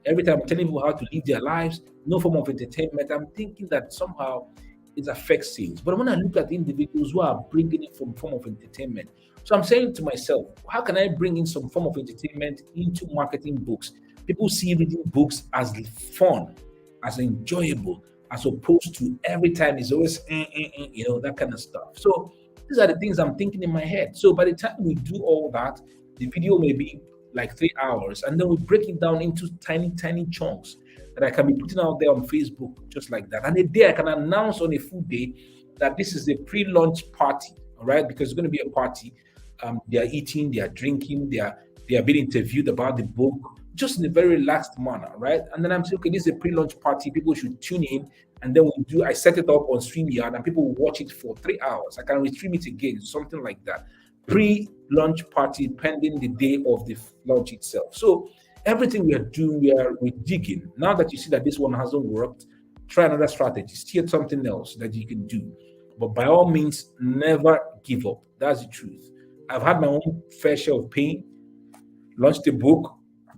every time I'm telling people how to live their lives, no form of entertainment, I'm thinking that somehow it affects sales. But when I look at individuals who are bringing it from form of entertainment, so I'm saying to myself, how can I bring in some form of entertainment into marketing books? People see reading books as fun, as enjoyable, as opposed to every time it's always that kind of stuff. So these are the things I'm thinking in my head. So by the time we do all that, the video may be like 3 hours, and then we break it down into tiny chunks that I can be putting out there on Facebook, just like that. And a day I can announce on a full day that this is a pre-launch party, all right? Because it's going to be a party. They are eating, they are drinking, they are being interviewed about the book, just in a very relaxed manner, right? And then I'm saying, okay, this is a pre-launch party. People should tune in, and then I set it up on StreamYard, and people will watch it for 3 hours. I can restream it again, something like that. Pre-launch party pending the day of the launch itself. So everything we are doing, we're digging. Now that you see that this one hasn't worked, try another strategy. See something else that you can do. But by all means, never give up. That's the truth. I've had my own fair share of pain, launched a book,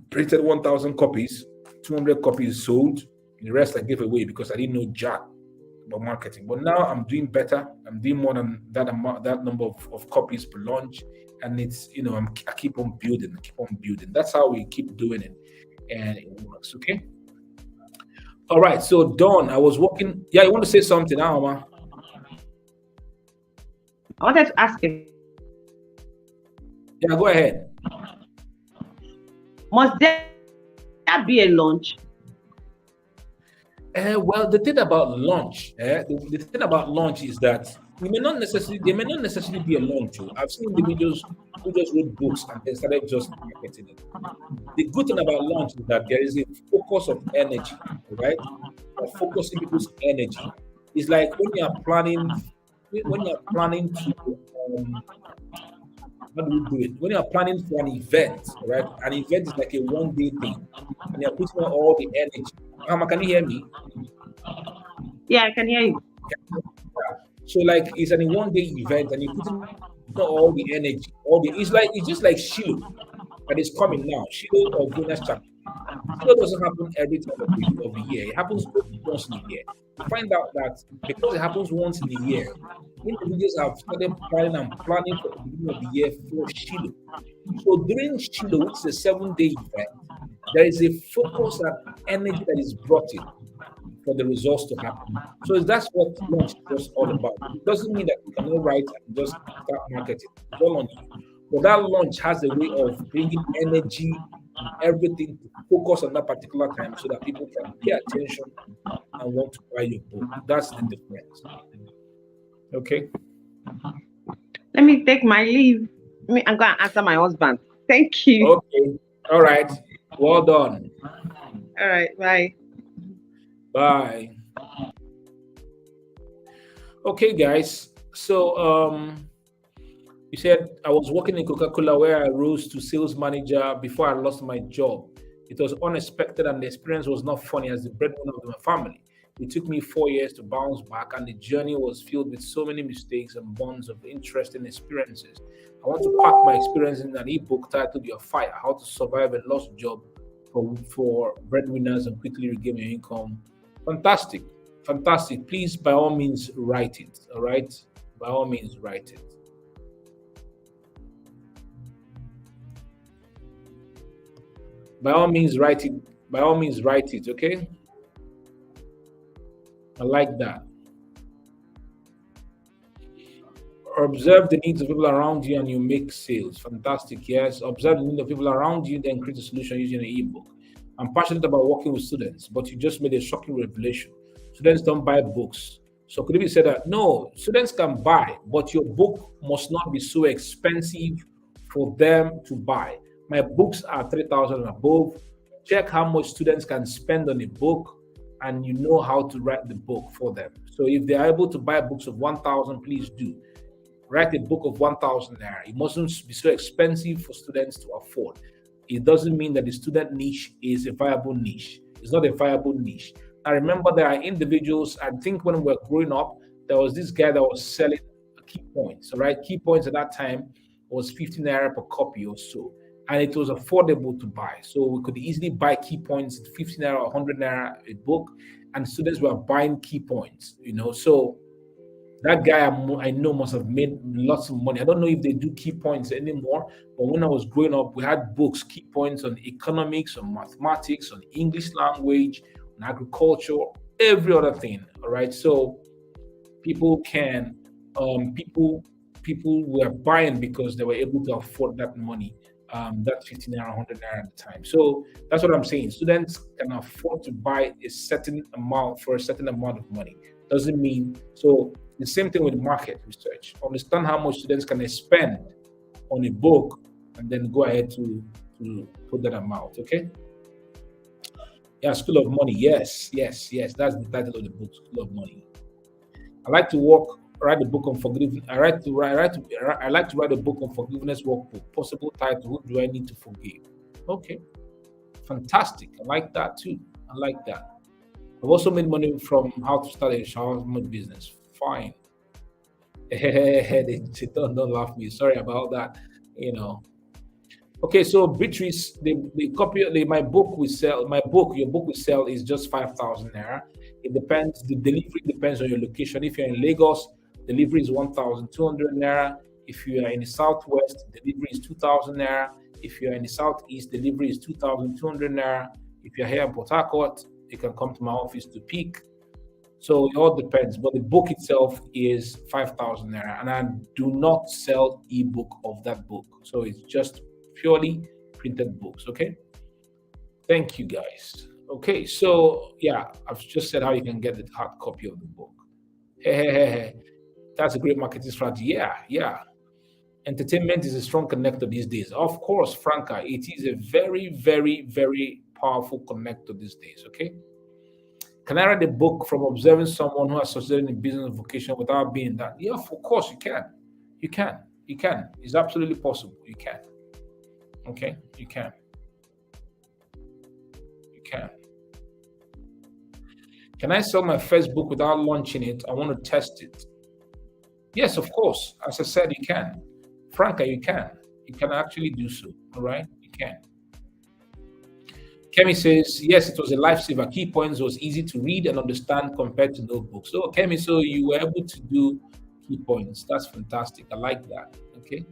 printed 1,000 copies, 200 copies sold. The rest I gave away because I didn't know jack about marketing. But now I'm doing better. I'm doing more than that amount, that number of copies per launch. And it's, I keep on building, I keep on building. That's how we keep doing it. And it works. Okay. All right. So, Dawn, I was working. Yeah, you want to say something, Alma? I wanted to ask a Yeah, go ahead. must there be a launch? Well, the thing about launch, the thing about launch is that there may not necessarily be a launch. Oh. I've seen individuals who just wrote books and then started just marketing it. The good thing about launch is that there is a focus of energy, right? Focusing people's energy. It's like when you're planning to how do you do it? When you're planning for an event, right? An event is like a one-day thing, and you're putting on all the energy. Mama, can you hear me? Yeah, I can hear you. So like it's an one day event and you put in all the energy, it's just like Shiloh that is coming now. Shiloh or Venus chapter. Shiloh doesn't happen every time of the year. It happens once in a year. You find out that because it happens once in a year, individuals have started planning for the beginning of the year for Shiloh. So during Shiloh, which is a 7-day event, there is a focus and energy that is brought in for the results to happen. So that's what launch is just all about. It doesn't mean that you cannot write and just start marketing. It's all on you. But that launch has a way of bringing energy and everything to focus on that particular time so that people can pay attention and want to buy your book. That's the difference. Okay. Let me take my leave. I'm going to answer my husband. Thank you. Okay. All right. Well done. All right. Bye. Bye. Okay, guys. So you said I was working in Coca-Cola where I rose to sales manager before I lost my job. It was unexpected and the experience was not funny as the breadwinner of my family. It took me 4 years to bounce back, and the journey was filled with so many mistakes and bonds of interesting experiences. I want to pack my experience in an ebook titled Your Fire: How to Survive a Lost Job for Breadwinners and Quickly Regain Your Income. Fantastic. Fantastic. Please, by all means, write it. All right? By all means, write it. By all means, write it. By all means, write it. Okay? I like that. Observe the needs of people around you and you make sales. Fantastic. Yes. Observe the needs of people around you, then create a solution using an ebook. I'm passionate about working with students, but you just made a shocking revelation. Students don't buy books. So could it be said that no, students can buy, but your book must not be so expensive for them to buy. My books are 3,000 and above. Check how much students can spend on a book, and you know how to write the book for them. So if they are able to buy books of 1,000, please do. Write a book of 1,000 naira. It mustn't be so expensive for students to afford. It doesn't mean that the student niche is a viable niche. It's not a viable niche. I remember there are individuals, I think when we were growing up, there was this guy that was selling key points. All right, key points at that time was 50 naira per copy or so. And it was affordable to buy. So we could easily buy key points at 50 naira or 100 naira a book, and students were buying key points, So that guy I know must have made lots of money. I don't know if they do key points anymore, but when I was growing up, we had books, key points on economics, on mathematics, on English language, on agriculture, every other thing. All right. So people were buying because they were able to afford that money, that 50 naira, 100 naira at the time. So that's what I'm saying. Students can afford to buy a certain amount for a certain amount of money. Doesn't mean so. The same thing with market research. Understand how much students can spend on a book and then go ahead to put that amount. Okay. Yeah, School of Money. Yes. That's the title of the book, School of Money. I like to write a book on forgiveness. I like to write a book on forgiveness workbook. Possible title: Who do I need to forgive? Okay. Fantastic. I like that too. I like that. I've also made money from how to start a shawarma business. Fine. Don't laugh me. Sorry about that. You know. Okay, so Beatrice, the copy, my book we sell, your book we sell is just 5,000 naira. It depends, the delivery depends on your location. If you're in Lagos, delivery is 1,200 naira. If you are in the southwest, delivery is 2,000 naira. If you're in the southeast, delivery is 2,200 naira. If you're here in Port Harcourt, you can come to my office to pick. So it all depends, but the book itself is 5,000 naira, and I do not sell ebook of that book. So it's just purely printed books. Okay. Thank you guys. Okay. So yeah, I've just said how you can get the hard copy of the book. Hey, hey, hey, hey. That's a great marketing strategy. Yeah, yeah. Entertainment is a strong connector these days. Of course, Franca, it is a very, very, very powerful connector these days. Okay. Can I write a book from observing someone who has succeeded in business vocation without being that? Yeah, of course you can. You can. You can. It's absolutely possible. You can. Okay, you can. You can. Can I sell my first book without launching it? I want to test it. Yes, of course. As I said, you can. Franca, you can. You can actually do so. All right, you can. Kemi says, yes, it was a lifesaver. Key points was easy to read and understand compared to notebooks. So, Kemi, so you were able to do key points. That's fantastic. I like that. Okay.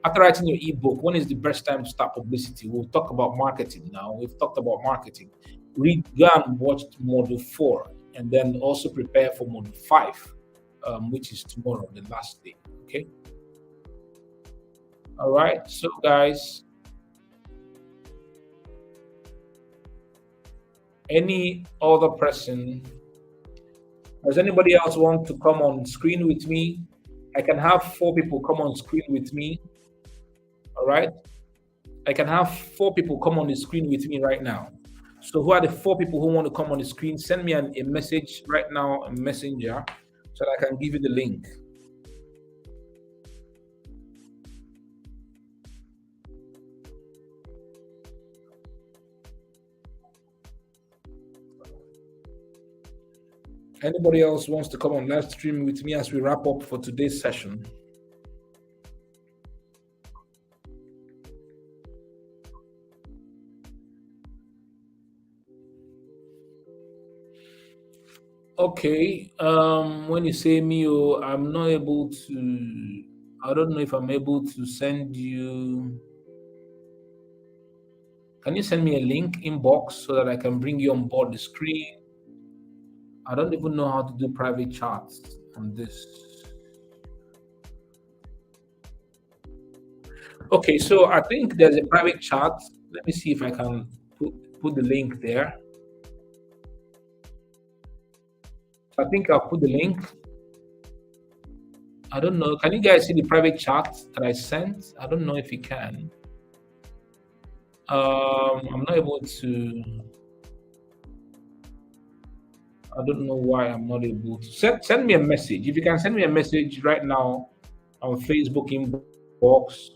After writing your ebook, when is the best time to start publicity? We'll talk about marketing now. We've talked about marketing. Read, go and watch module 4, and then also prepare for module 5, which is tomorrow, the last day. Okay. All right. So, guys, any other person, does anybody else want to come on screen with me? I can have 4 people come on screen with me. All right. I can have 4 people come on the screen with me right now. So who are the 4 people who want to come on the screen? Send me a message right now, a messenger, so that I can give you the link. Anybody else wants to come on live stream with me as we wrap up for today's session? Okay. When you say me, oh, I'm not able to. I don't know if I'm able to send you. Can you send me a link inbox so that I can bring you on board the screen? I don't even know how to do private chats on this. Okay, so I think there's a private chat. Let me see if I can put the link there. I think I'll put the link. I don't know. Can you guys see the private chat that I sent? I don't know if you can. I'm not able to. I don't know why I'm not able to. Send me a message. If you can send me a message right now on Facebook inbox,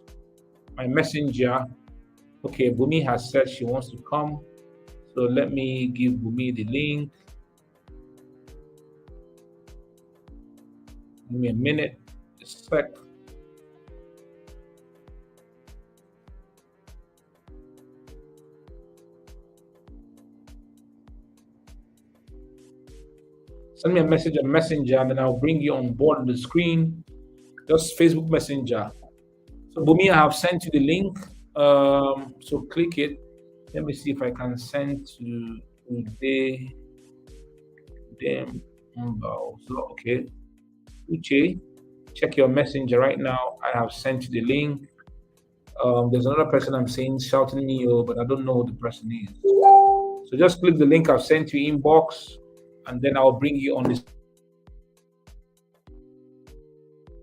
my messenger. Okay, Bumi has said she wants to come. So let me give Bumi the link. Give me a minute, a sec. Send me a message on Messenger, and then I'll bring you on board on the screen. Just Facebook Messenger. So Bumi, I have sent you the link. So click it. Let me see if I can send to them. So okay, Uche, check your messenger right now. I have sent you the link. There's another person I'm saying shouting me, oh, but I don't know who the person is. So just click the link I've sent you inbox, and then I'll bring you on the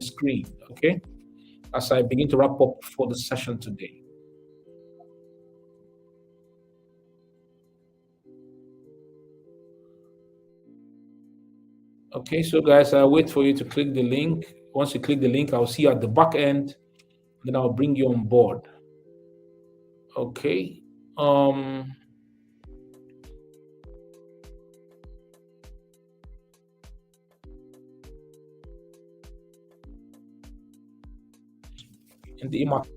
screen. Okay, as I begin to wrap up for the session today. Okay, so guys, I'll wait for you to click the link. Once you click the link, I'll see you at the back end, then I'll bring you on board. Okay. in the immaculate.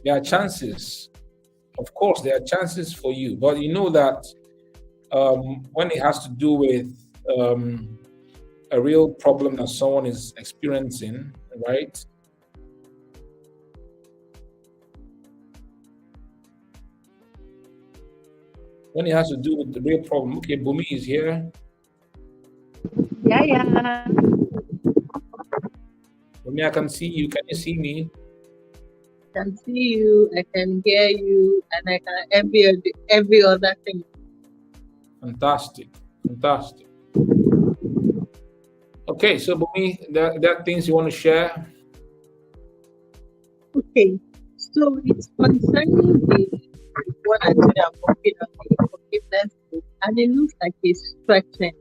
There are chances, of course, there are chances for you, but you know that when it has to do with um, a real problem that someone is experiencing, right? When it has to do with the real problem, okay, Bumi is here. Yeah, yeah. Bumi, I can see you. Can you see me? I can see you, I can hear you, and I can every other thing. Fantastic, fantastic. Okay, so Bumi, there are things you want to share. Okay, so it's concerning the one actually I'm working on the forgiveness book, and it looks like it's stretching.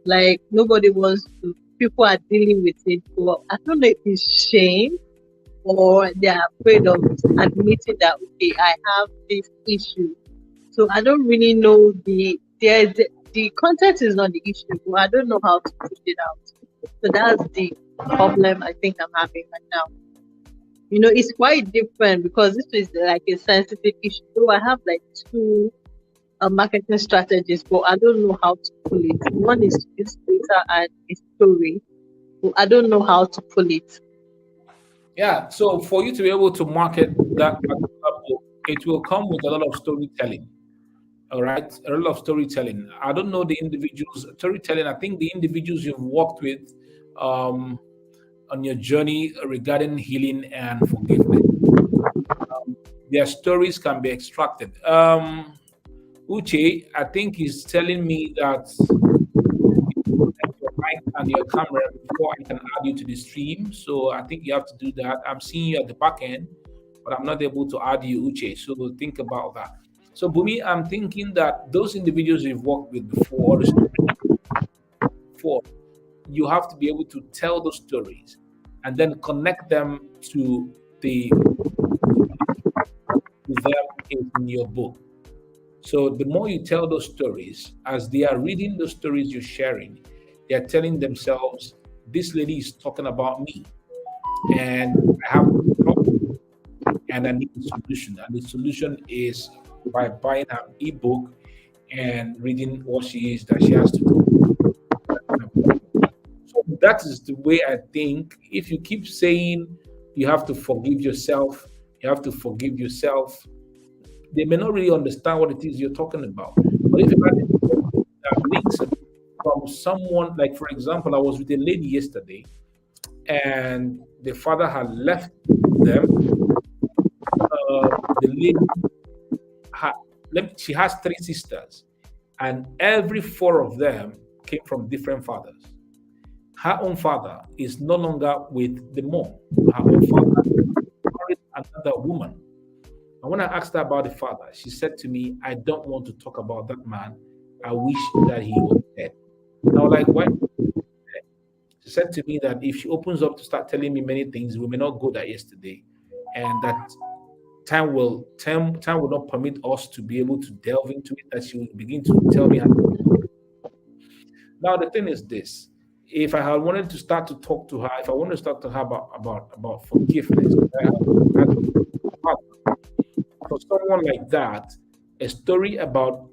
Like nobody wants to. People are dealing with it, but I don't know if it's shame or they are afraid of admitting that okay, I have this issue. So I don't really know the content is not the issue, but I don't know how to push it out. So that's the problem I think I'm having right now. It's quite different because this is like a sensitive issue. So I have like two marketing strategies, but I don't know how to pull it. One is use data and a story, but I don't know how to pull it. Yeah, so for you to be able to market that particular book, it will come with a lot of storytelling. All right, a lot of storytelling. I don't know the individuals. Storytelling. I think the individuals you've worked with um, on your journey regarding healing and forgiveness, their stories can be extracted. Uche, I think he's telling me that your mic and your camera before I can add you to the stream. So I think you have to do that. I'm seeing you at the back end, but I'm not able to add you, Uche. So think about that. So Bumi, I'm thinking that those individuals you've worked with before, the stories before, you have to be able to tell those stories and then connect them to the to them in your book. So the more you tell those stories, as they are reading those stories you're sharing, they are telling themselves, "This lady is talking about me, and I have a problem, and I need a solution." And the solution is by buying an ebook and reading what she is that she has to do. So that is the way I think. If you keep saying you have to forgive yourself, you have to forgive yourself, they may not really understand what it is you're talking about. But if you had a book that links from someone, like for example, I was with a lady yesterday, and the father had left them. The lady had, she has three sisters, and every four of them came from different fathers. Her own father is no longer with the mom. Her own father married another woman. And when I asked her about the father, she said to me, "I don't want to talk about that man. I wish that he was dead." And I was like, "Why?" She said to me that if she opens up to start telling me many things, we may not go there yesterday, and that time will not permit us to be able to delve into it. That she will begin to tell me. Now the thing is this: if I had wanted to start to talk to her, if I wanted to start to her about forgiveness, for someone like that, a story about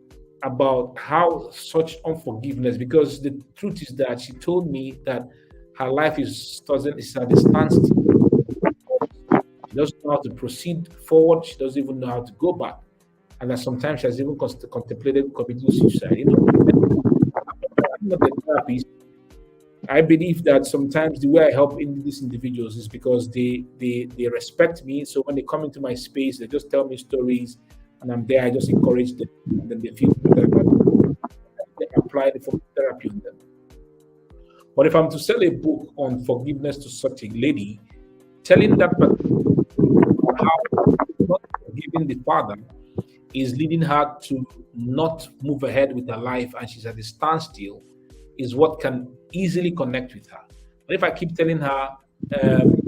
how such unforgiveness, because the truth is that she told me that her life is at a standstill. She doesn't know how to proceed forward. She doesn't even know how to go back, and that sometimes she has even contemplated committing suicide. I'm not a therapist. I believe that sometimes the way I help these individuals is because they respect me. So when they come into my space, they just tell me stories, and I'm there. I just encourage them, and then they feel better about it. They apply the form of therapy on them. But if I'm to sell a book on forgiveness to such a lady, telling that person how not forgiving the father is leading her to not move ahead with her life, and she's at a standstill, is what can easily connect with her. But if I keep telling her, um,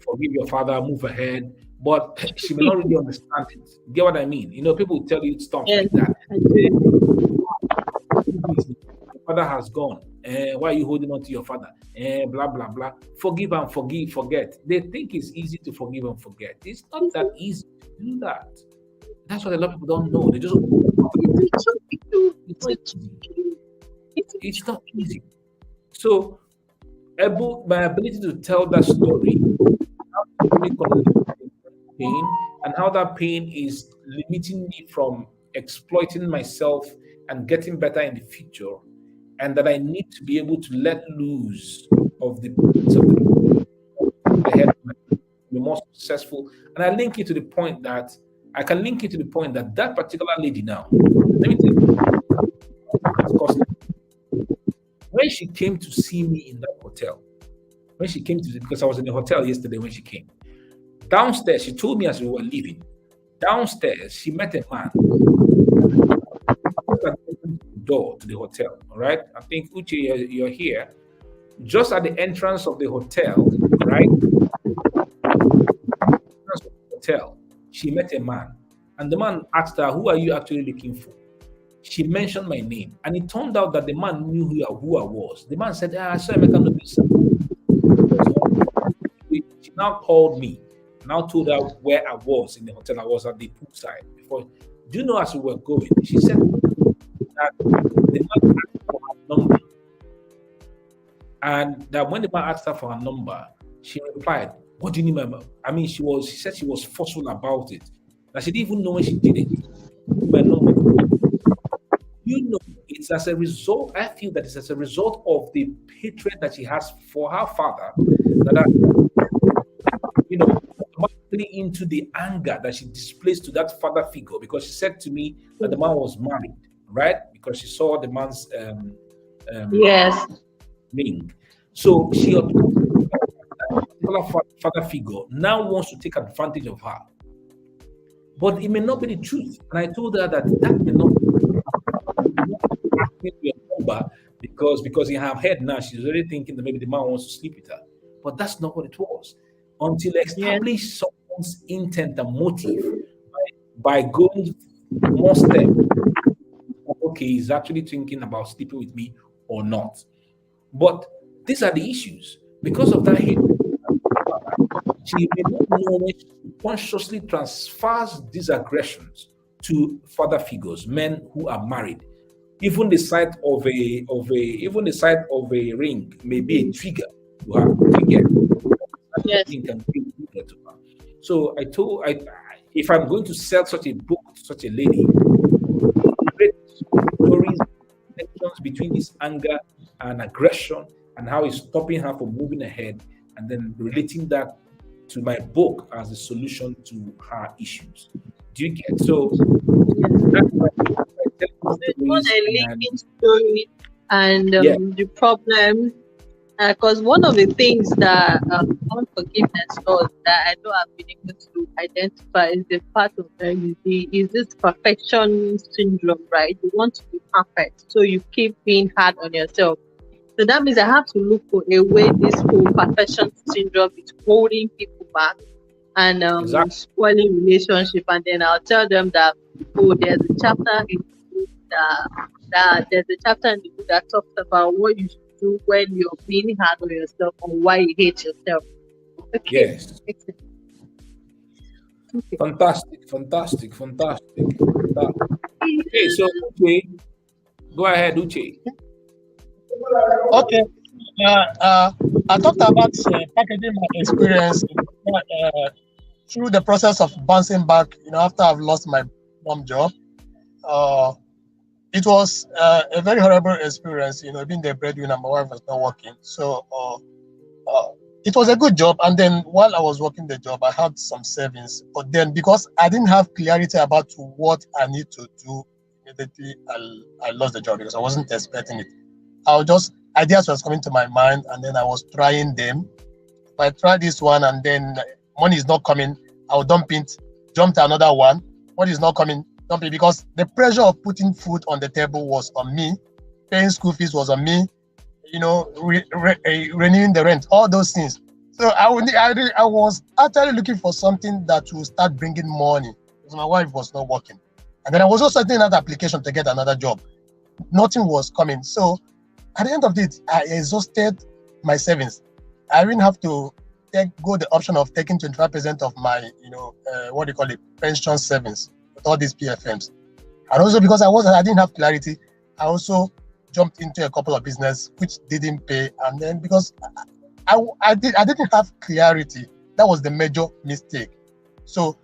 forgive your father, move ahead, but she may not really understand it. Get what I mean? People will tell you stuff Yes, like that. I do. Your father has gone. Why are you holding on to your father? Blah blah blah. Forgive and forget. They think it's easy to forgive and forget. It's not that easy to do that. That's what a lot of people don't know. They just it's not easy. It's not easy. So my ability to tell that story, how to really connect with pain, and how that pain is limiting me from exploiting myself and getting better in the future, and that I need to be able to let loose of the pains of the ahead to be more successful. And I link it to the point that I can link it to the point that that particular lady now, let me tell you, because when she came to see me in that hotel, when she came to, because I was in the hotel yesterday when she came, downstairs, she told me as we were leaving, downstairs, she met a man at the door to the hotel. All right. I think Uche, you're here. Just at the entrance of the hotel, right? Hotel, she met a man, and the man asked her, "Who are you actually looking for?" She mentioned my name, and it turned out that the man knew who I was. The man said, "I saw Emeka Nobisa." She now called me, now told her where I was in the hotel. I was at the poolside. Before, do you know, as we were going, she said that the man asked for her number, and that when the man asked her for her number, she replied, "What do you need my number?" I mean, she said she was forceful about it. That she didn't even know when she did it. My number. You know, it's as a result, I feel that it's as a result of the hatred that she has for her father, that automatically into the anger that she displays to that father figure, because she said to me that the man was married, right? Because she saw the man's Yes. ring. So she, that particular father figure, now wants to take advantage of her. But it may not be the truth. And I told her that may not be your number, because you have heard now, she's already thinking that maybe the man wants to sleep with her. But that's not what it was. Until establish someone's intent and motive by going more steps. Okay, he's actually thinking about sleeping with me or not. But these are the issues. Because of that hate, she may not know when she consciously transfers these aggressions to father figures, men who are married. Even the sight of a ring may be a trigger to her. Yes. So if I'm going to sell such a book to such a lady, great stories, connections between this anger and aggression, and how it's stopping her from moving ahead, and then relating that to my book as a solution to her issues. Do you get? So that's why it's not a linking story and the problems. Because one of the things that unforgiveness does that I know I've been able to identify is the part of is this perfection syndrome, right? You want to be perfect, so you keep being hard on yourself. So that means I have to look for a way this whole perfection syndrome is holding people back and spoiling relationship. And then I'll tell them that, there's a chapter in the book that talks about what you should do when you're being hard on yourself, or why you hate yourself. Okay. Yes. Okay. Fantastic. Okay, so Uche, go ahead, Uche. Okay. I talked about packaging my experience through the process of bouncing back. After I've lost my mom job, it was a very horrible experience. Being the breadwinner, my wife was not working, so it was a good job. And then while I was working the job, I had some savings. But then because I didn't have clarity about what I need to do, immediately I lost the job because I wasn't expecting it. Ideas was coming to my mind, and then I was trying them. If I try this one and then money is not coming, I'll dump it, jump to another one. Money is not coming, dump it, because the pressure of putting food on the table was on me. Paying school fees was on me. Renewing the rent, all those things. So I was actually looking for something that will start bringing money, because my wife was not working. And then I was also setting another application to get another job. Nothing was coming. So at the end of it, I exhausted my savings. I didn't have to go the option of taking 25% of my, what do you call it, pension savings with all these PFMs. And also because I didn't have clarity, I also jumped into a couple of business which didn't pay. And then because I didn't have clarity, that was the major mistake. So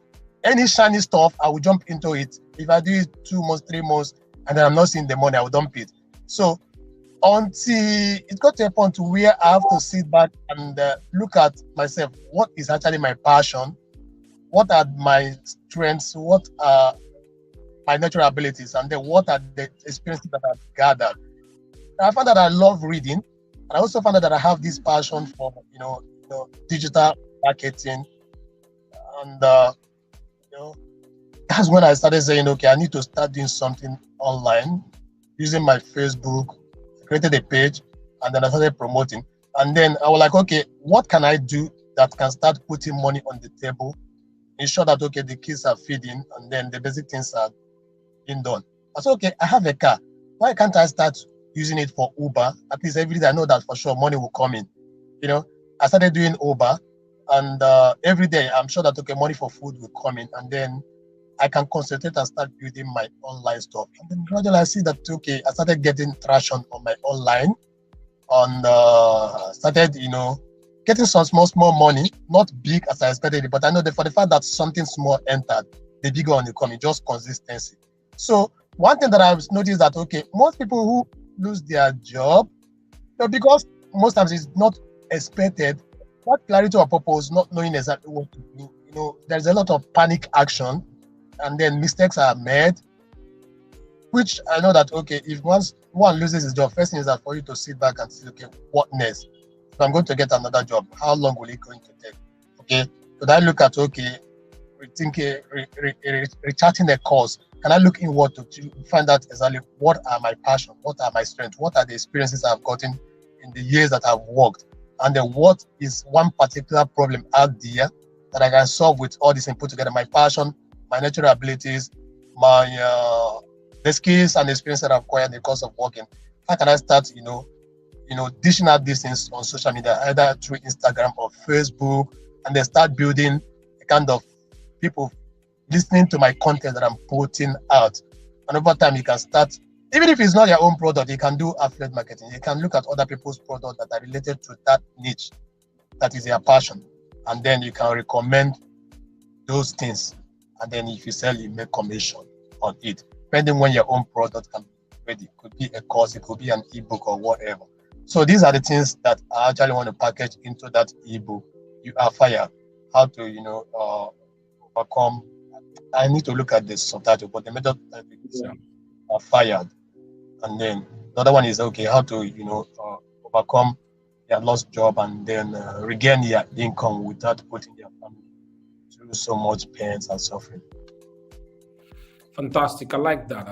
any shiny stuff, I will jump into it. If I do it 2 months, 3 months, and then I'm not seeing the money, I will dump it. So until it got to a point where I have to sit back and look at myself, what is actually my passion, what are my strengths, what are my natural abilities, and then what are the experiences that I've gathered. I found that I love reading, and I also found out that I have this passion for digital marketing, and that's when I started saying, okay, I need to start doing something online using my Facebook. I created a page, and then I started promoting. And then I was like, okay, what can I do that can start putting money on the table, ensure that, okay, the kids are feeding, and then the basic things are being done. I said, okay, I have a car. Why can't I start using it for Uber? At least every day I know that for sure money will come in. I started doing Uber, and every day I'm sure that, okay, money for food will come in, and then I can concentrate and start building my online stuff. And then gradually I see that, okay, I started getting traction on my online, and started, getting some small money, not big as I expected it, but I know that for the fact that something small entered, the bigger one will come in, just consistency. So one thing that I've noticed that, okay, most people who lose their job, because most times it's not expected, that clarity or purpose, not knowing exactly what to do, there's a lot of panic action, and then mistakes are made, which I know that, okay, if once one loses his job, first thing is that for you to sit back and say, okay, what next? If I'm going to get another job, how long will it going to take? Okay, so I look at, okay, rethinking, recharting the course. Can I look inward to find out exactly what are my passion, what are my strengths, what are the experiences I've gotten in the years that I've worked, and then what is one particular problem out there that I can solve with all this input together, my passion, my natural abilities, my the skills and experience that I've acquired in the course of working. How can I start, dishing out these things on social media, either through Instagram or Facebook, and then start building a kind of people listening to my content that I'm putting out. And over time, you can start, even if it's not your own product, you can do affiliate marketing. You can look at other people's products that are related to that niche, that is their passion. And then you can recommend those things. And then if you sell, you make commission on it, depending when your own product can be ready. It could be a course, it could be an ebook or whatever. So these are the things that I actually want to package into that ebook. You are fired. How to, overcome. I need to look at the subtitle, but the method is are fired. And then the other one is, okay, how to, overcome their lost job and then regain their income without putting their family through so much pain and suffering. Fantastic. I like that.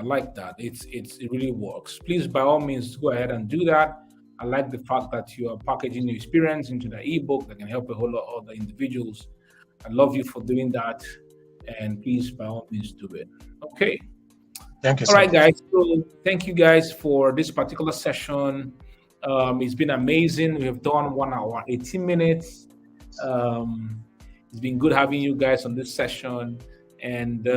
It really works. Please, by all means, go ahead and do that. I like the fact that you are packaging your experience into the ebook that can help a whole lot of other individuals. I love you for doing that. And please, by all means, do it. Okay. Thank you. All right, guys. So thank you guys for this particular session. It's been amazing. We have done 1 hour, 18 minutes. It's been good having you guys on this session. And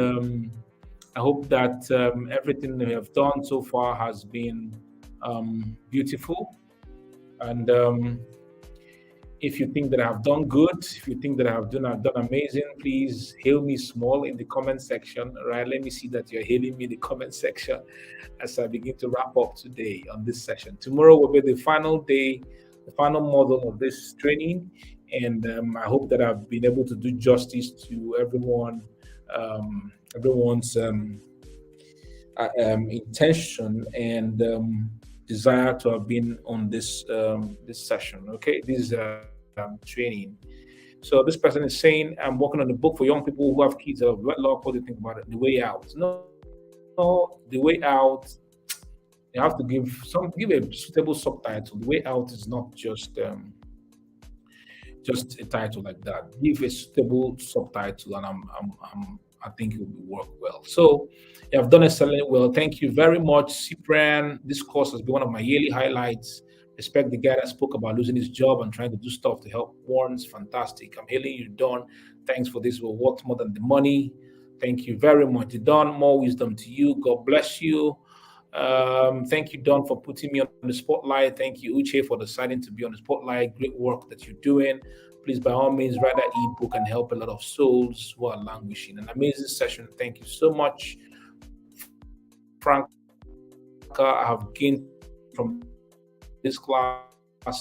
I hope that everything we have done so far has been beautiful. And if you think that I have done good, if you think that I've done amazing, please hail me small in the comment section. All right, let me see that you're hailing me in the comment section as I begin to wrap up today on this session. Tomorrow will be the final day, the final model of this training, and I hope that I've been able to do justice to everyone's intention and desire to have been on this session. Okay, this training. So this person is saying, I'm working on a book for young people who have kids of wedlock. What do you think about it? The way out? No, the way out. You have to give a suitable subtitle. The way out is not just a title like that. Give a suitable subtitle, and I'm I think it will work well. So you have done excellently well. Thank you very much, Cyprian. This course has been one of my yearly highlights. Respect the guy that spoke about losing his job and trying to do stuff to help Warren's fantastic. I'm hailing you, Don. Thanks for this. Will work more than the money. Thank you very much, Don. More wisdom to you. God bless you. Thank you, Don, for putting me on the spotlight. Thank you, Uche, for deciding to be on the spotlight. Great work that you're doing. Please, by all means, write that ebook and help a lot of souls who are languishing. An amazing session. Thank you so much, Franca. I have gained from this class.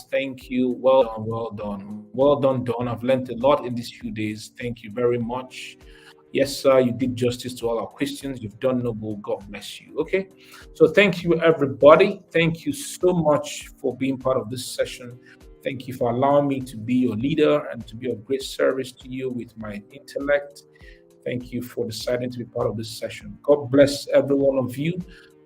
Thank you. Well done, well done. Well done, Don. I've learned a lot in these few days. Thank you very much. Yes, sir, you did justice to all our questions. You've done noble. God bless you. Okay. So thank you, everybody. Thank you so much for being part of this session. Thank you for allowing me to be your leader and to be of great service to you with my intellect. Thank you for deciding to be part of this session. God bless every one of you.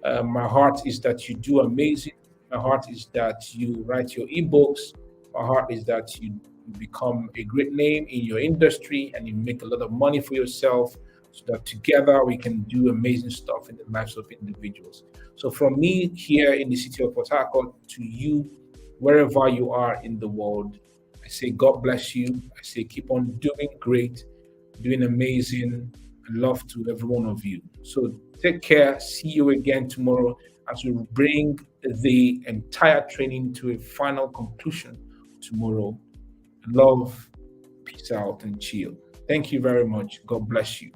My heart is that you do amazing. My heart is that you write your ebooks. My heart is that you become a great name in your industry and you make a lot of money for yourself so that together we can do amazing stuff in the lives of individuals. So from me here in the city of Port Harcourt to you, wherever you are in the world, I say God bless you. I say keep on doing great, doing amazing, and love to every one of you. So take care. See you again tomorrow as we bring the entire training to a final conclusion tomorrow. Love, peace out, and chill. Thank you very much. God bless you.